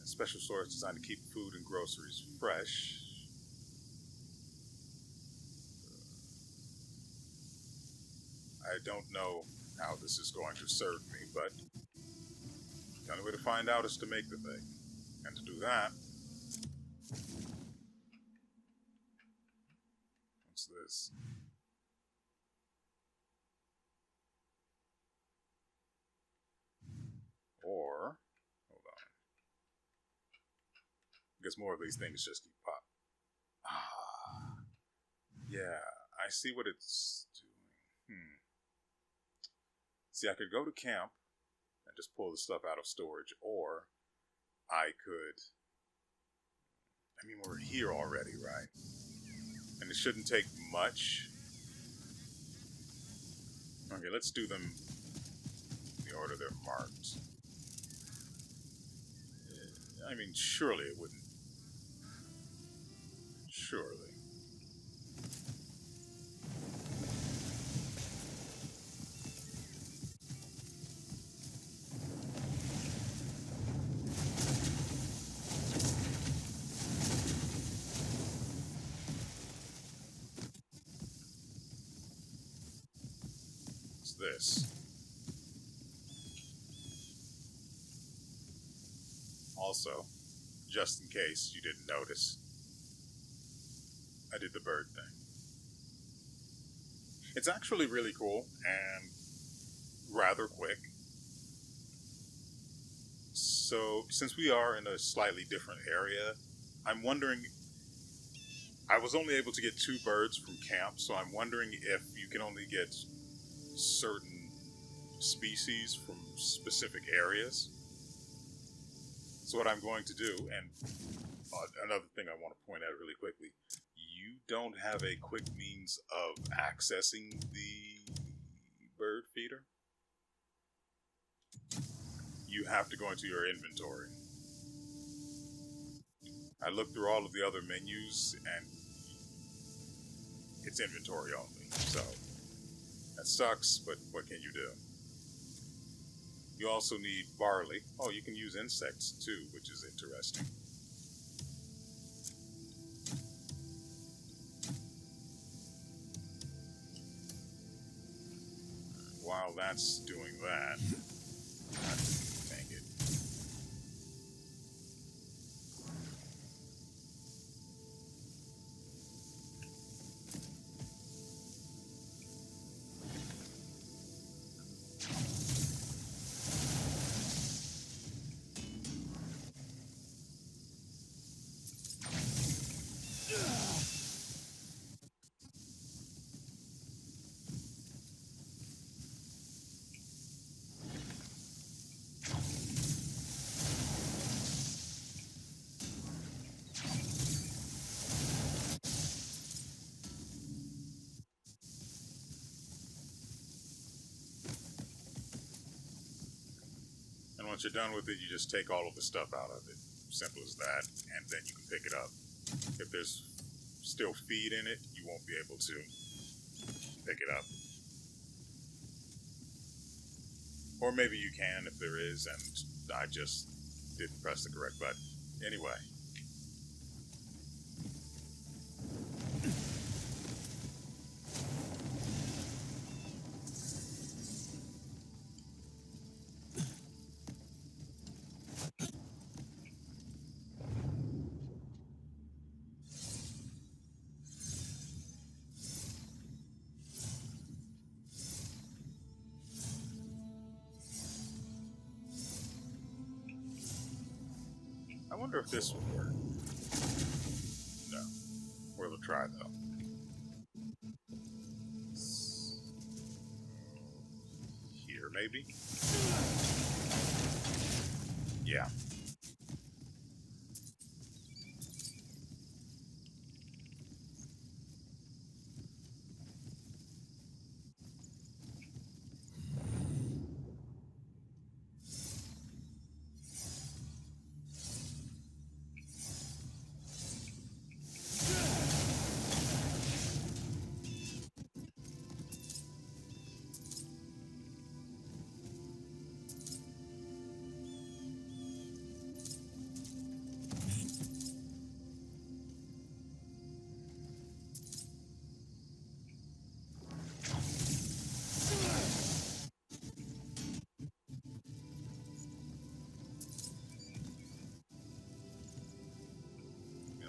A special storage designed to keep food and groceries fresh. I don't know how this is going to serve me, but the only way to find out is to make the thing. And to do that, what's this? Or, hold on. I guess more of these things just keep pop. Yeah, I see what it's doing. See, I could go to camp and just pull the stuff out of storage, or I could... I mean, we're here already, right? And it shouldn't take much. Okay, let's do them in the order they're marked. I mean, surely it wouldn't. Surely. What's this? Also, just in case you didn't notice, I did the bird thing. It's actually really cool and rather quick. So, since we are in a slightly different area, I'm wondering... I was only able to get 2 birds from camp, so I'm wondering if you can only get certain species from specific areas. So what I'm going to do, and another thing I want to point out really quickly, you don't have a quick means of accessing the bird feeder. You have to go into your inventory. I looked through all of the other menus, and it's inventory only, so that sucks, but what can you do? You also need barley. Oh, you can use insects too, which is interesting. While that's doing that, dang it. And once you're done with it, you just take all of the stuff out of it. Simple as that, and then you can pick it up. If there's still feed in it, you won't be able to pick it up. Or maybe you can if there is, and I just didn't press the correct button. Anyway. I wonder if this would work. Worth a try, though. Here, maybe? Yeah.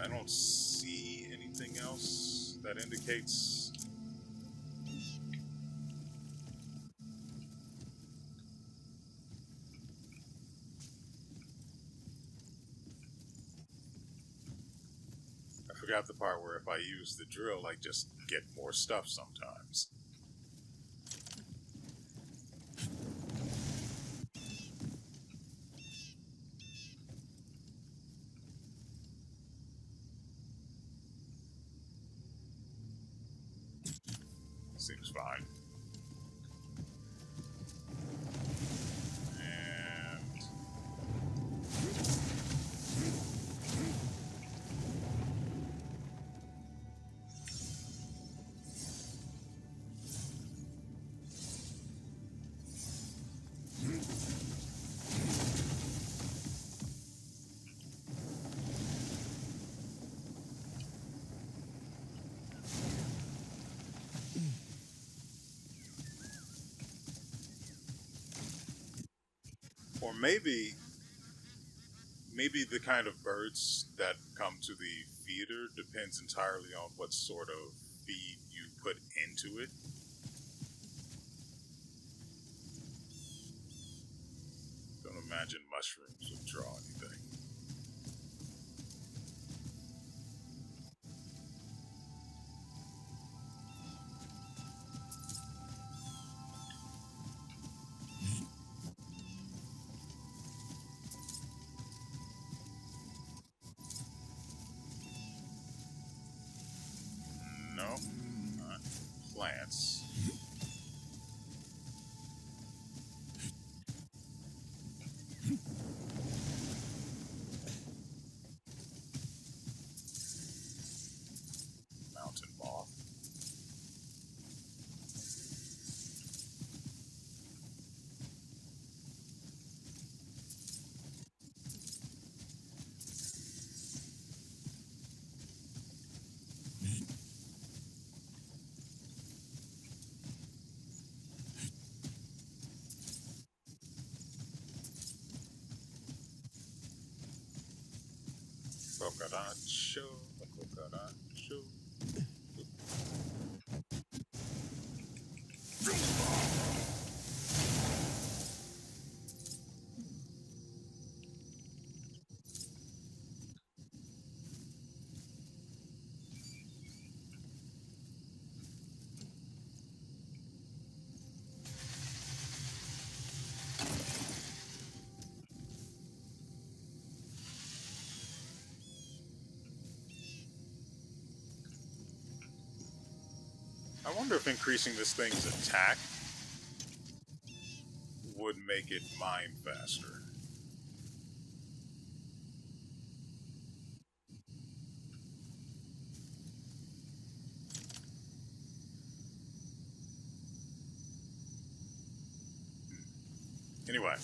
I don't see anything else that indicates. I forgot the part where if I use the drill, I just get more stuff sometimes. Seems fine. And or maybe the kind of birds that come to the feeder depends entirely on what sort of feed you put into it. Don't imagine mushrooms would draw anything. No, not plants. Mountain moth. Cucaracho, cucaracho. I wonder if increasing this thing's attack would make it mine faster. Anyway.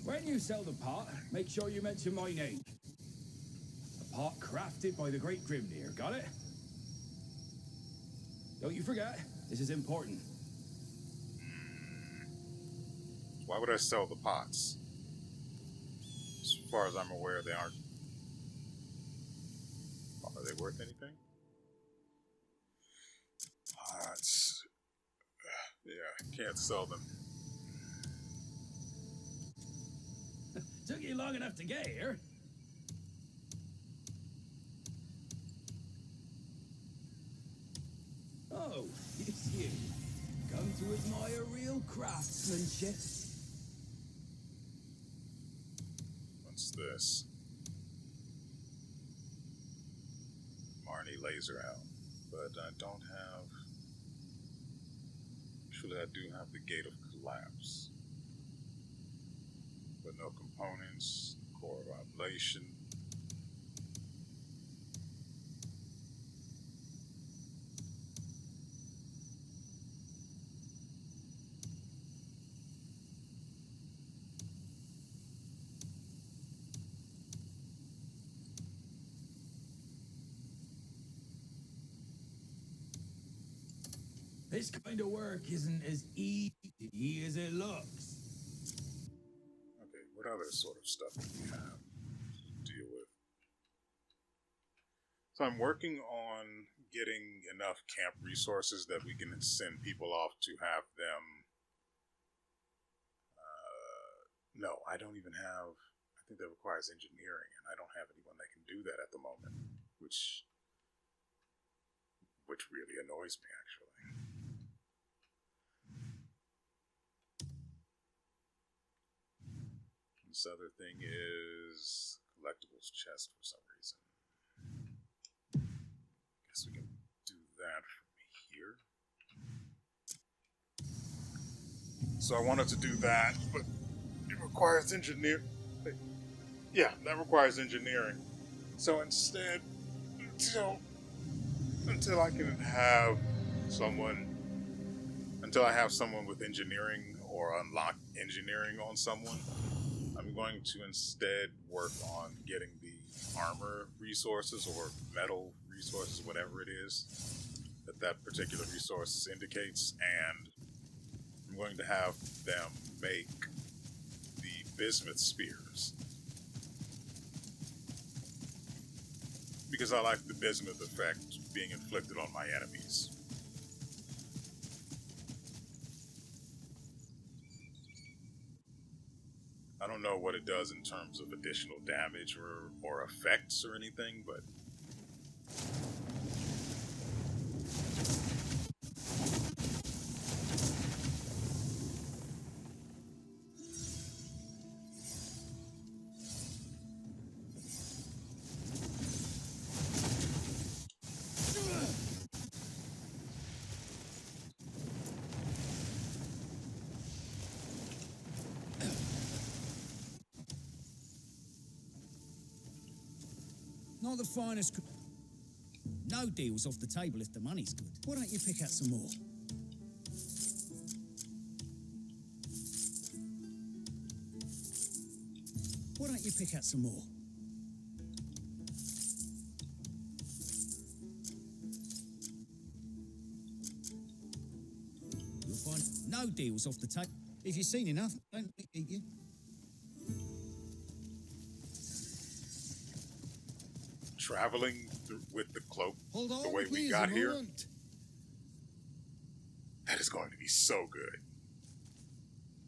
When you sell the pot, make sure you mention my name. A pot crafted by the great Grimnir, got it? Don't you forget, this is important. Why would I sell the pots? As far as I'm aware, they aren't. Are they worth anything? Pots. Yeah, can't sell them. Took you long enough to get here. Oh, it's you. Come to admire real craftsmanship. What's this? Marnie laser out. But I don't have... Actually, I do have the Gate of Collapse. But no components, core of oblation. This kind of work isn't as easy as it looks. Okay, what other sort of stuff do we have to deal with? So I'm working on getting enough camp resources that we can send people off to have them... no, I don't even have... I think that requires engineering, and I don't have anyone that can do that at the moment, which really annoys me, actually. This other thing is collectibles chest for some reason. Guess we can do that from here. So I wanted to do that, but it requires Yeah, that requires engineering. So instead, until I can have someone, until I have someone with engineering or unlock engineering on someone, I'm going to instead work on getting the armor resources or metal resources, whatever it is that particular resource indicates, and I'm going to have them make the bismuth spears. Because I like the bismuth effect being inflicted on my enemies. I don't know what it does in terms of additional damage or effects or anything, but... Not the finest. No deal's off the table if the money's good. Why don't you pick out some more? Why don't you pick out some more? You'll find no deal's off the table. If you've seen enough, don't eat you. Traveling with the cloak Hold on, the way we please, got a here, moment. that is going to be so good.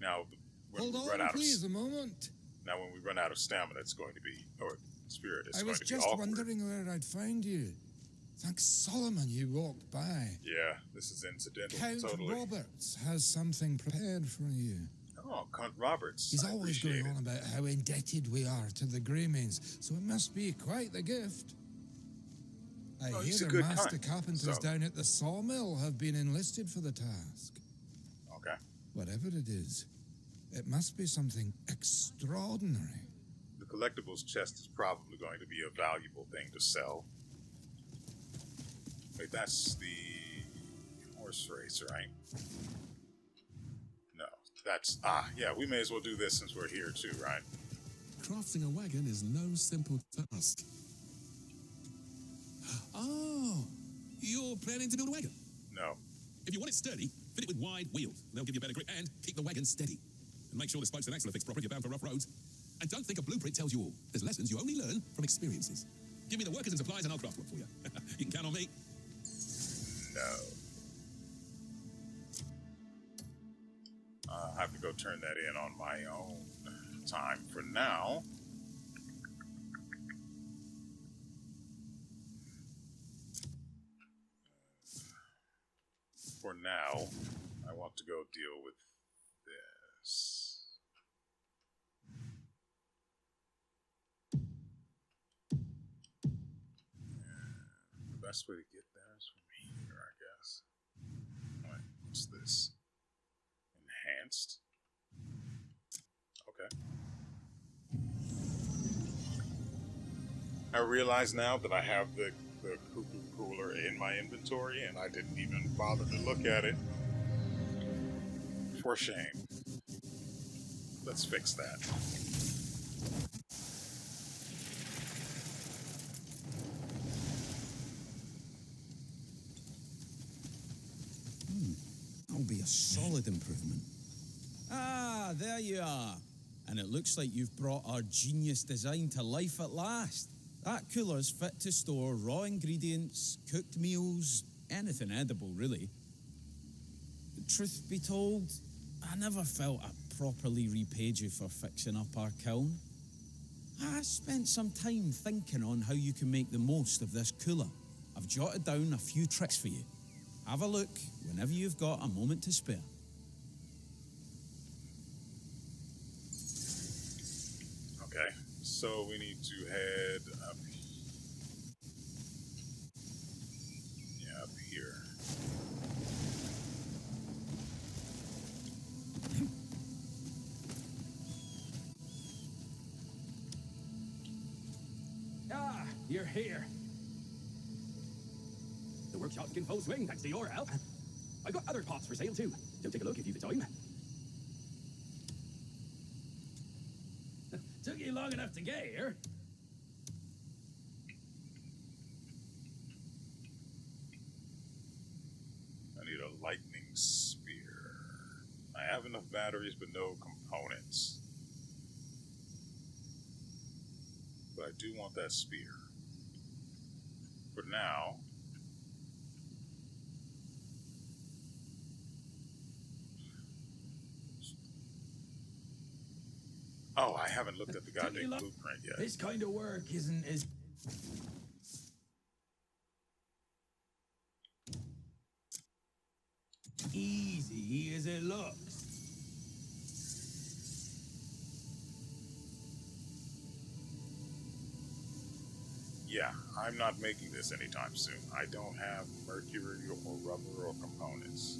Now, when Hold we run on, out please, of a moment. now when we run out of stamina, it's going to be, or spirit, it's I going was to be just awkward. wondering where I'd find you. Thank Solomon you walked by. Yeah, this is incidental. Count Totally. Roberts has something prepared for you. Oh, Count Roberts. He's I always appreciate going it. on about how indebted we are to the Greymanes, so it must be quite the gift. I Oh, hear he's a the good master kind, carpenters so- down at the sawmill have been enlisted for the task. Okay. Whatever it is, it must be something extraordinary. The collectibles chest is probably going to be a valuable thing to sell. Wait, that's the horse race, right? No, that's yeah. We may as well do this since we're here too, right? Crafting a wagon is no simple task. Oh, you're planning to build a wagon? No. If you want it sturdy, fit it with wide wheels. They'll give you better grip and keep the wagon steady. And make sure the spokes and axle are fixed properly if you're bound for rough roads. And don't think a blueprint tells you all. There's lessons you only learn from experiences. Give me the workers and supplies and I'll craft one for you. You can count on me. No. I'll have to go turn that in on my own time. For now, I want to go deal with this. The best way to get there is from here, I guess. Wait, what's this? Enhanced? Okay. I realize now that I have the cuckoo cooler in my inventory and I didn't even bother to look at it. For shame. Let's fix that. That'll be a solid improvement. Ah, there you are. And it looks like you've brought our genius design to life at last. That cooler's fit to store raw ingredients, cooked meals, anything edible, really. Truth be told, I never felt I properly repaid you for fixing up our kiln. I spent some time thinking on how you can make the most of this cooler. I've jotted down a few tricks for you. Have a look whenever you've got a moment to spare. Okay, so we need to head up. Yeah, up here. Ah, you're here. The workshop's in full swing, thanks to your help. I've got other pots for sale too, so take a look if you've the time. Took you long enough to get here. I need a lightning spear. I have enough batteries, but no components. But I do want that spear. For now, oh, I haven't looked at the goddamn blueprint yet. This kind of work isn't as easy as it looks. Yeah, I'm not making this anytime soon. I don't have mercury or rubber or components.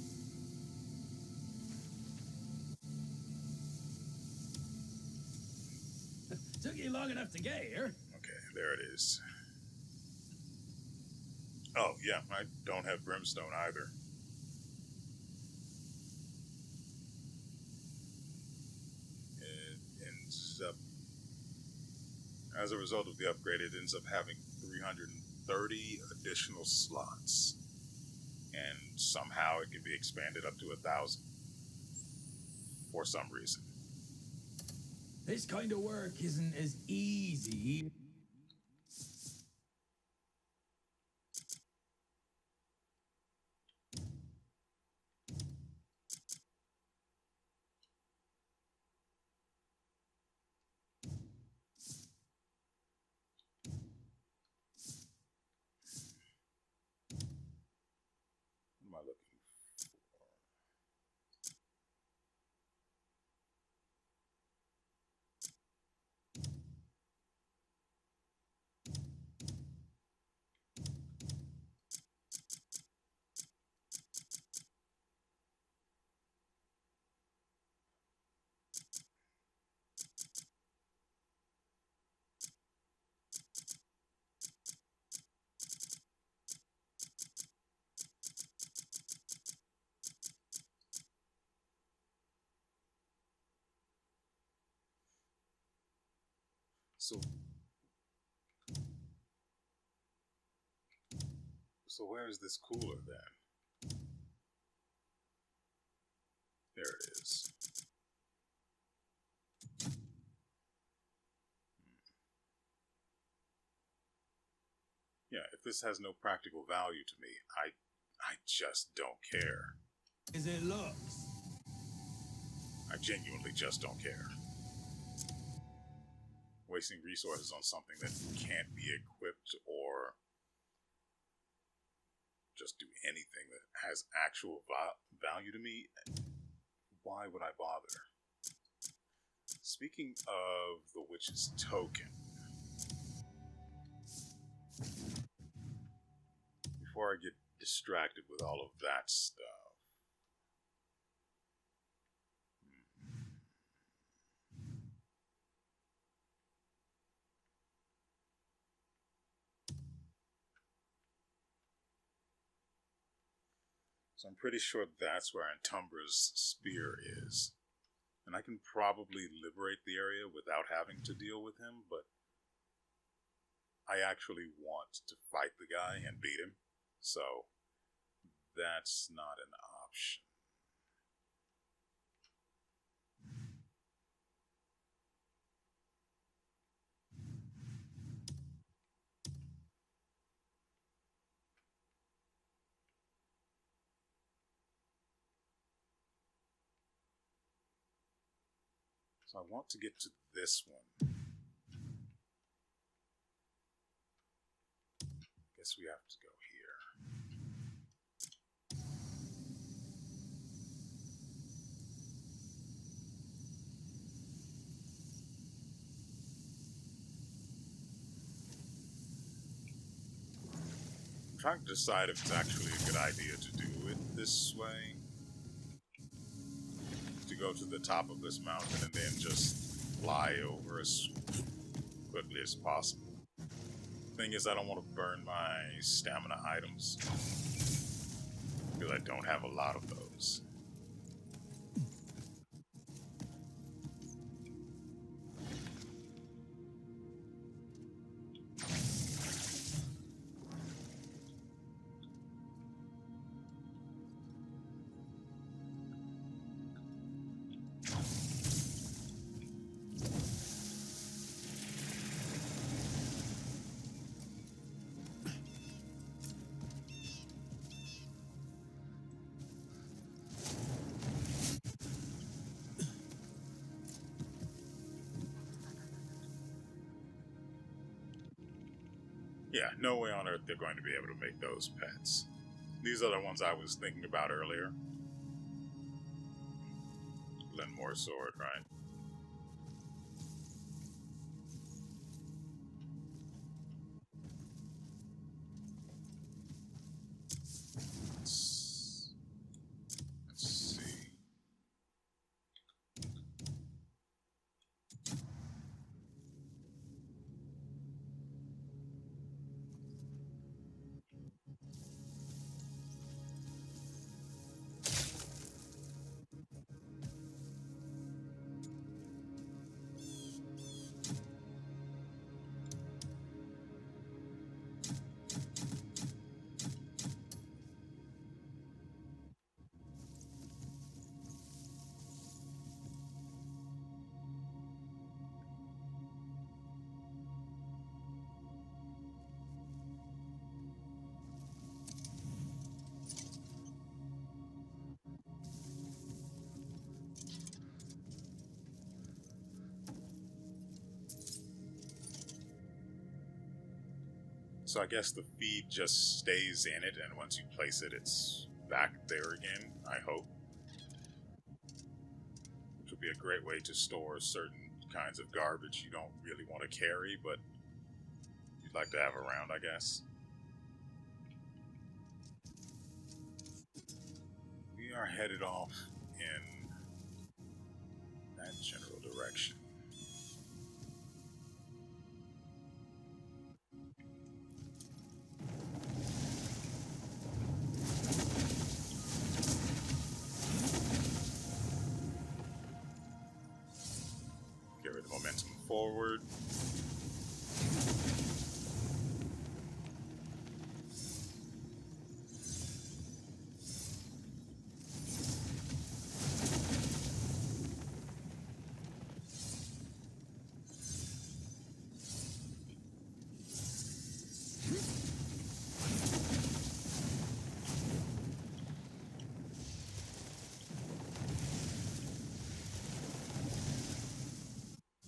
Took you long enough to get here. Okay, there it is. Oh, yeah, I don't have brimstone either. It ends up, as a result of the upgrade, it ends up having 330 additional slots. And somehow it can be expanded up to 1,000 for some reason. This kind of work isn't as easy. What am I looking for? So where is this cooler then? There it is. Yeah, if this has no practical value to me, I just don't care. As it looks. I genuinely just don't care. Wasting resources on something that can't be equipped or just do anything that has actual value to me, why would I bother? Speaking of the witch's token, before I get distracted with all of that stuff, so I'm pretty sure that's where Antumbra's spear is. And I can probably liberate the area without having to deal with him, but I actually want to fight the guy and beat him, so that's not an option. So I want to get to this one. Guess we have to go here. I'm trying to decide if it's actually a good idea to do it this way. To go to the top of this mountain and then just fly over as quickly as possible. Thing is, I don't want to burn my stamina items because I don't have a lot of those. Yeah, no way on earth they're going to be able to make those pets. These are the ones I was thinking about earlier. Lenmore sword, right? Let's see. So I guess the feed just stays in it, and once you place it, it's back there again, I hope. Which would be a great way to store certain kinds of garbage you don't really want to carry, but you'd like to have around, I guess. We are headed off in that general direction. carry the momentum forward.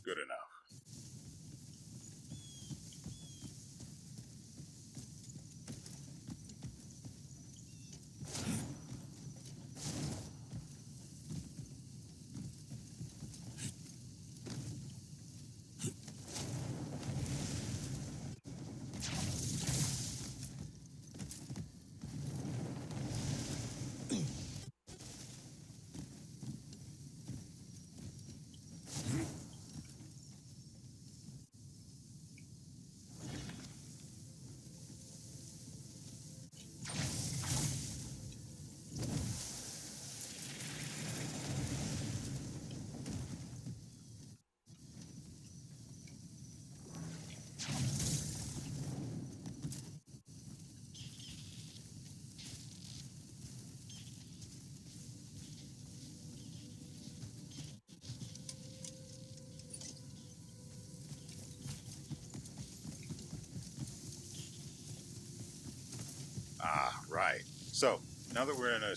Good enough. Ah, right. So, now that we're in a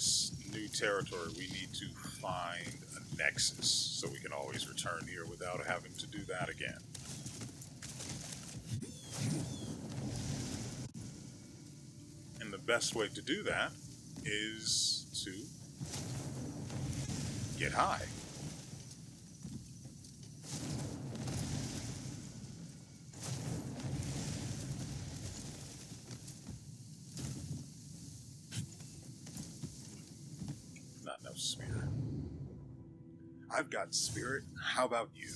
new territory, we need to find a nexus so we can always return here without having to do that again. And the best way to do that is to get high. Not enough spirit. I've got spirit. How about you?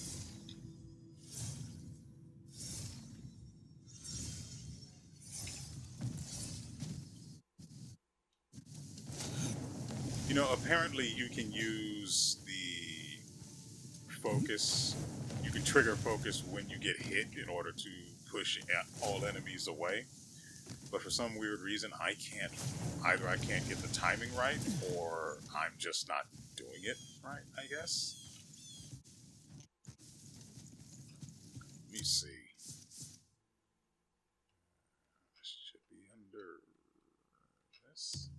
You know, apparently you can use the focus. You can trigger focus when you get hit in order to push all enemies away. But for some weird reason, I can't. Either I can't get the timing right, or I'm just not doing it right, I guess. Let me see. Should be under this.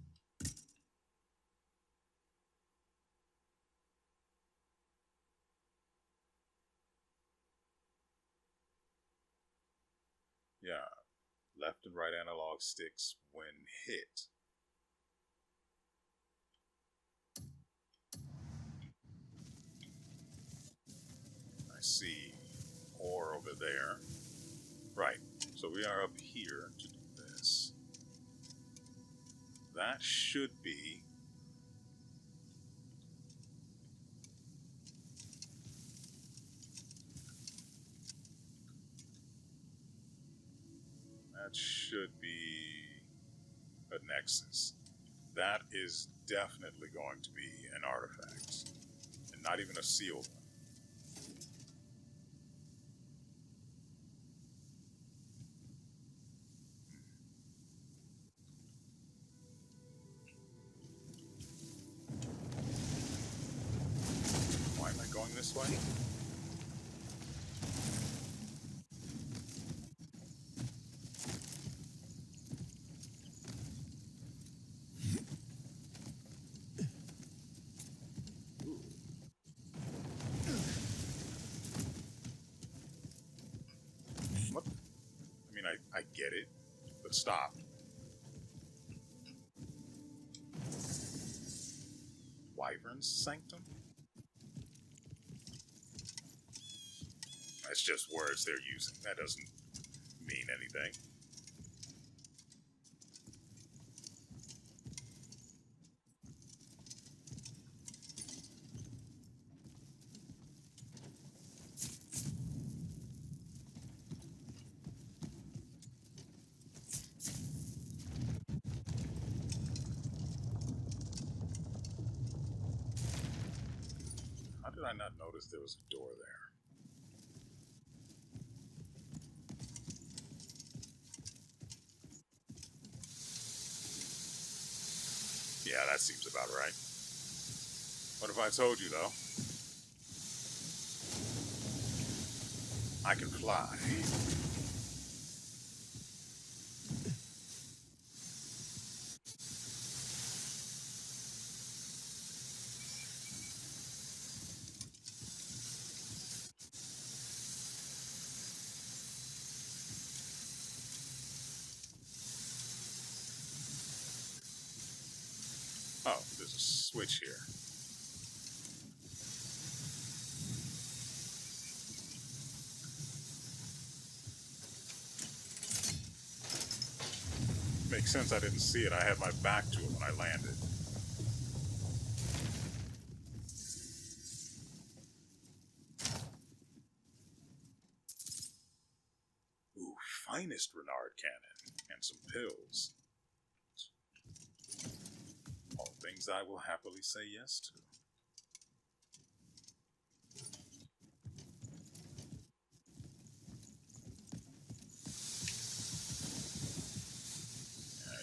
Yeah. Left and right analog sticks when hit. I see ore over there. Right. So we are up here to do this. That should be a nexus. That is definitely going to be an artifact. And not even a sealed one. Why am I going this way? What? I mean, I get it, but stop. Wyvern's Sanctum? That's just words they're using. That doesn't mean anything. How did I not notice there was a door there? Yeah, that seems about right. What if I told you, though? I can fly. Oh, there's a switch here. Makes sense I didn't see it. I had my back to it when I landed. Ooh, finest Renard cannon and some pills. All things I will happily say yes to.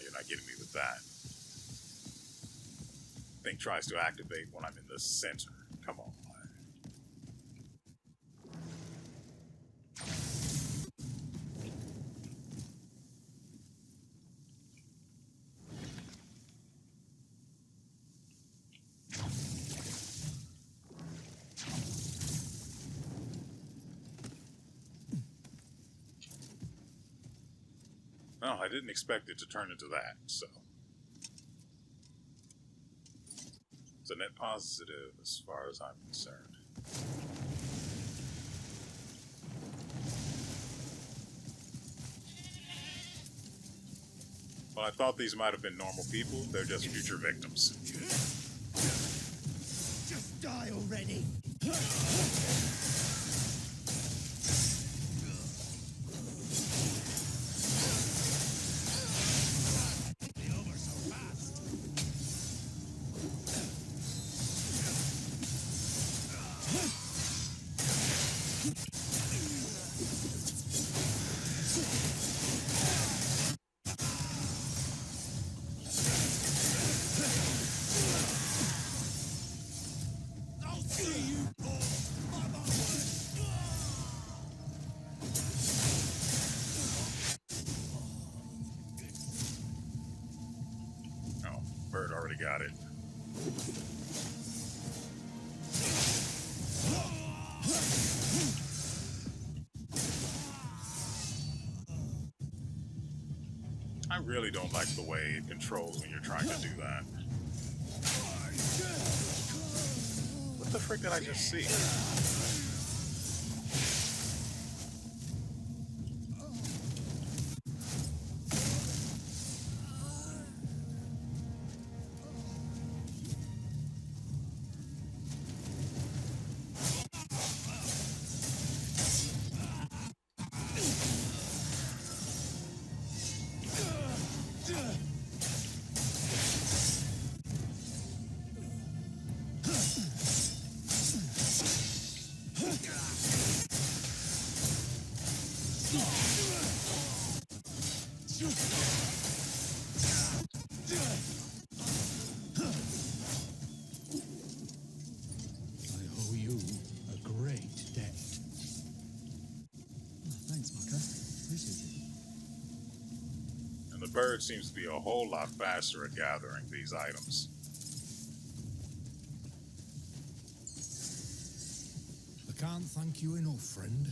You're not getting me with that. Thing tries to activate when I'm in the center. Come on. Well, I didn't expect it to turn into that, so. It's a net positive as far as I'm concerned. Well, I thought these might have been normal people. They're just future victims. Just die already. Bird already got it. I really don't like the way it controls when you're trying to do that. What the frick did I just see? Bird seems to be a whole lot faster at gathering these items. I can't thank you enough, friend.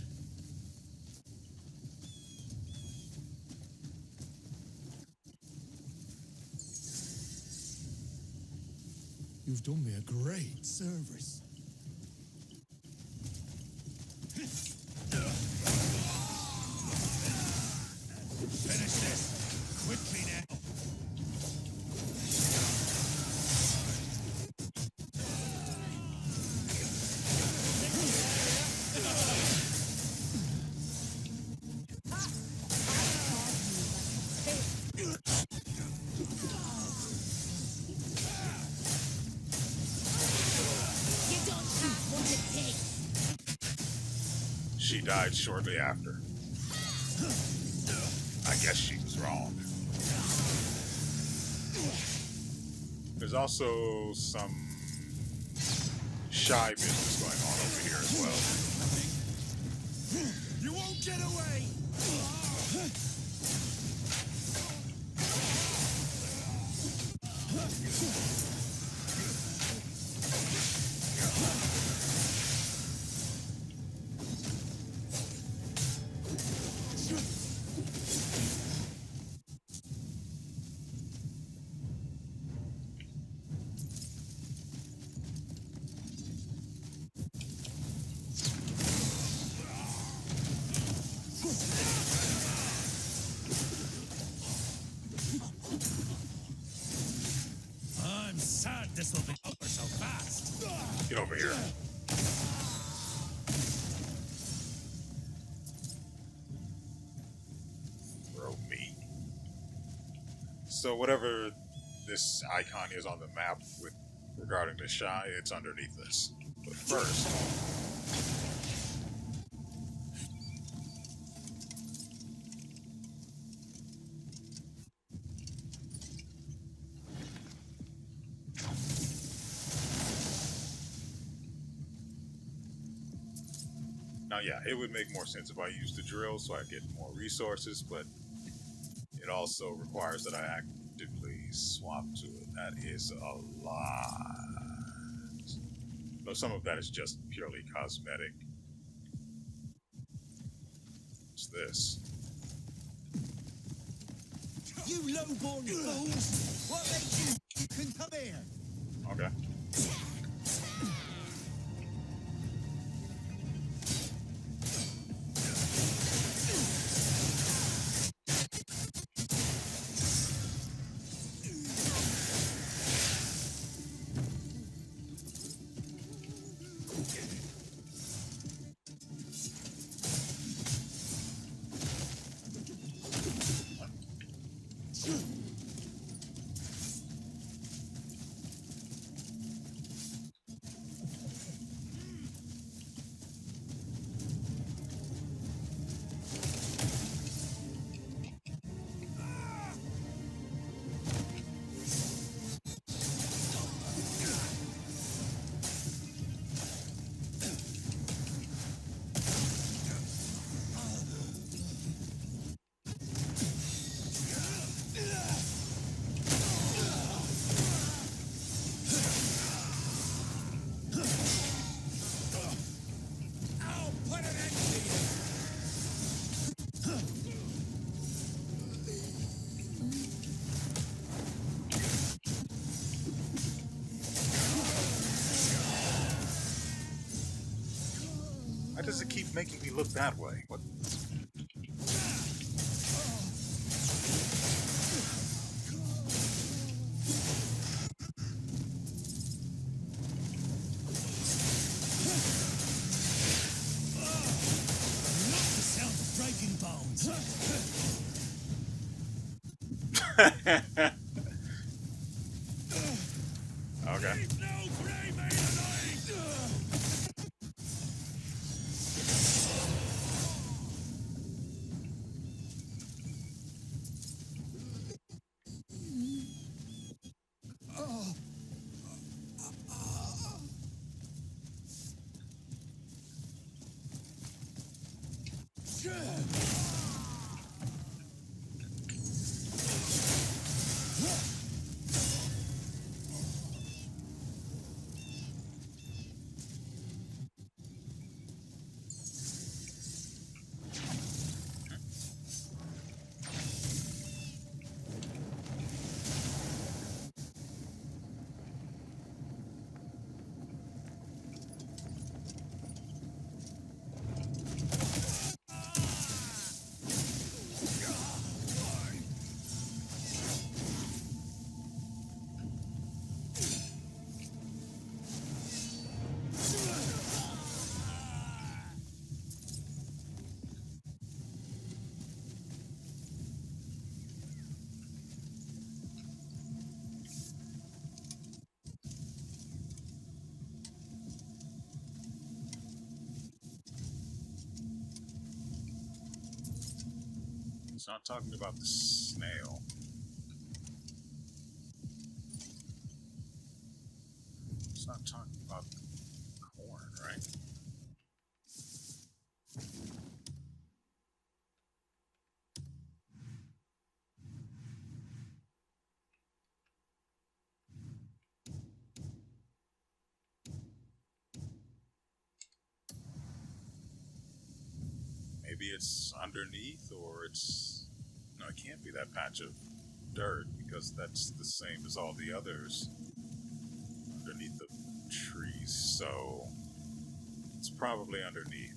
You've done me a great service. Finish this quickly now. She died shortly after. I guess she was wrong. There's also some shy business going on over here as well. You won't get away! I'm sad this will be over so fast. Get over here. Bro, me. So whatever this icon is on the map with regarding the shy, it's underneath this. But first, now yeah, it would make more sense if I use the drill so I get more resources, but it also requires that I actively swap to it. That is a lot. Though some of that is just purely cosmetic. What's this? You low-born fools! What makes you can come here? Okay. Why does it keep making me look that way? What? Breaking bones. Okay. No Greymane alive! It's not talking about the snail. Maybe it's underneath, or it's... No, it can't be that patch of dirt, because that's the same as all the others underneath the trees, so it's probably underneath.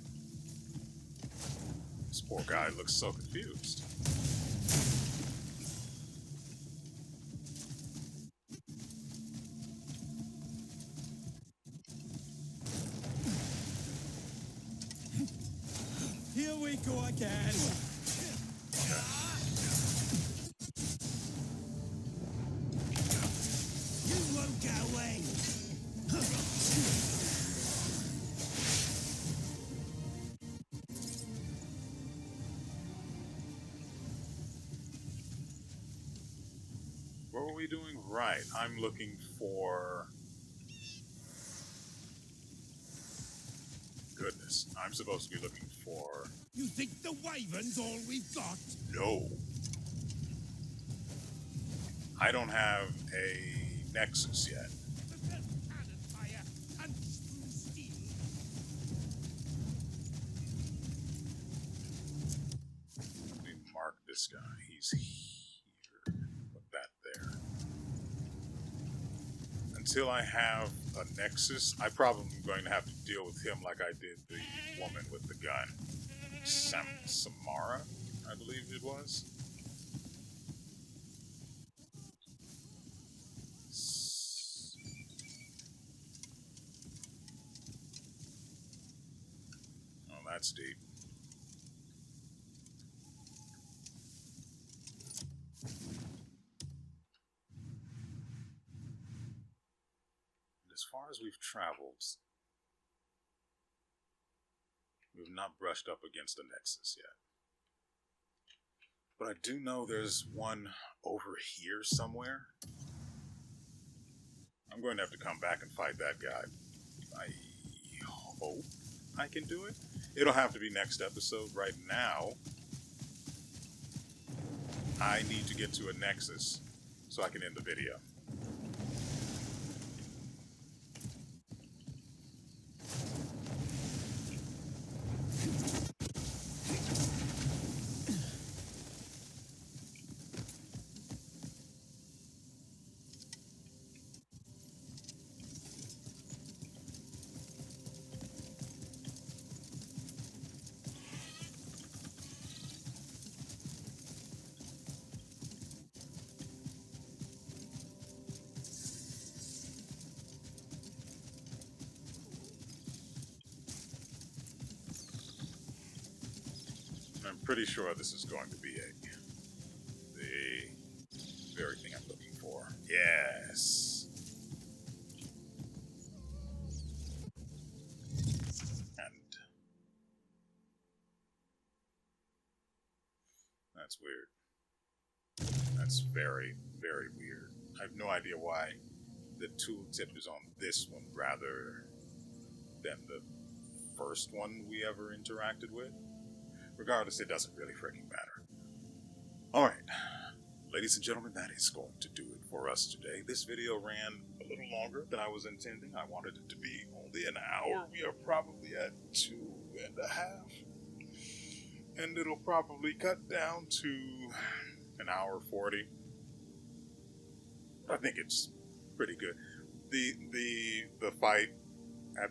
This poor guy looks so confused. Here we go again. You won't get away. What were we doing right? I'm looking for... Goodness, I'm supposed to be looking for... You think the Wyvern's all we've got? No. I don't have a Nexus yet. Prepare cannon fire and strewn steel. Let me mark this guy. He's here. Put that there. Until I have a Nexus, I probably am going to have to deal with him like I did the woman with the gun. Samara, I believe it was. Oh, that's deep. As far as we've traveled, we've not brushed up against a Nexus yet. But I do know there's one over here somewhere. I'm going to have to come back and fight that guy. I hope I can do it. It'll have to be next episode. Right now, I need to get to a Nexus so I can end the video. I'm pretty sure this is going to be the very thing I'm looking for. Yes. And that's weird. That's very, very weird. I have no idea why the tooltip is on this one rather than the first one we ever interacted with. Regardless, it doesn't really freaking matter. Alright, ladies and gentlemen, that is going to do it for us today. This video ran a little longer than I was intending. I wanted it to be only an hour. We are probably at 2.5. And it'll probably cut down to an hour 40. I think it's pretty good. The fight at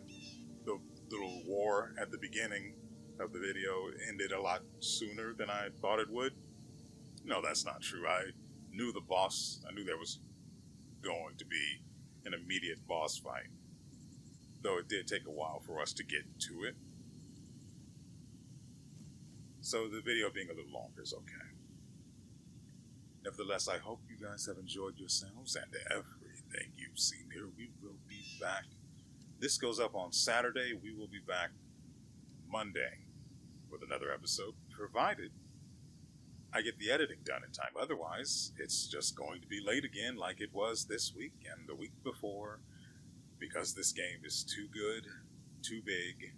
the little war at the beginning of the video ended a lot sooner than I thought it would. No, that's not true. I knew the boss. I knew there was going to be an immediate boss fight. Though it did take a while for us to get to it. So the video being a little longer is okay. Nevertheless, I hope you guys have enjoyed yourselves and everything you've seen here. We will be back. This goes up on Saturday. We will be back Monday with another episode, provided I get the editing done in time. Otherwise, it's just going to be late again like it was this week and the week before, because this game is too good, too big,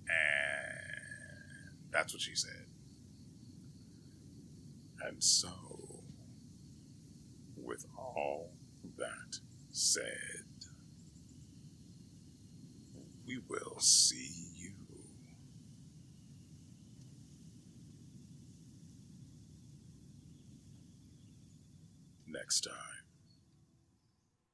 and that's what she said. And so, with all that said, we will see you next time.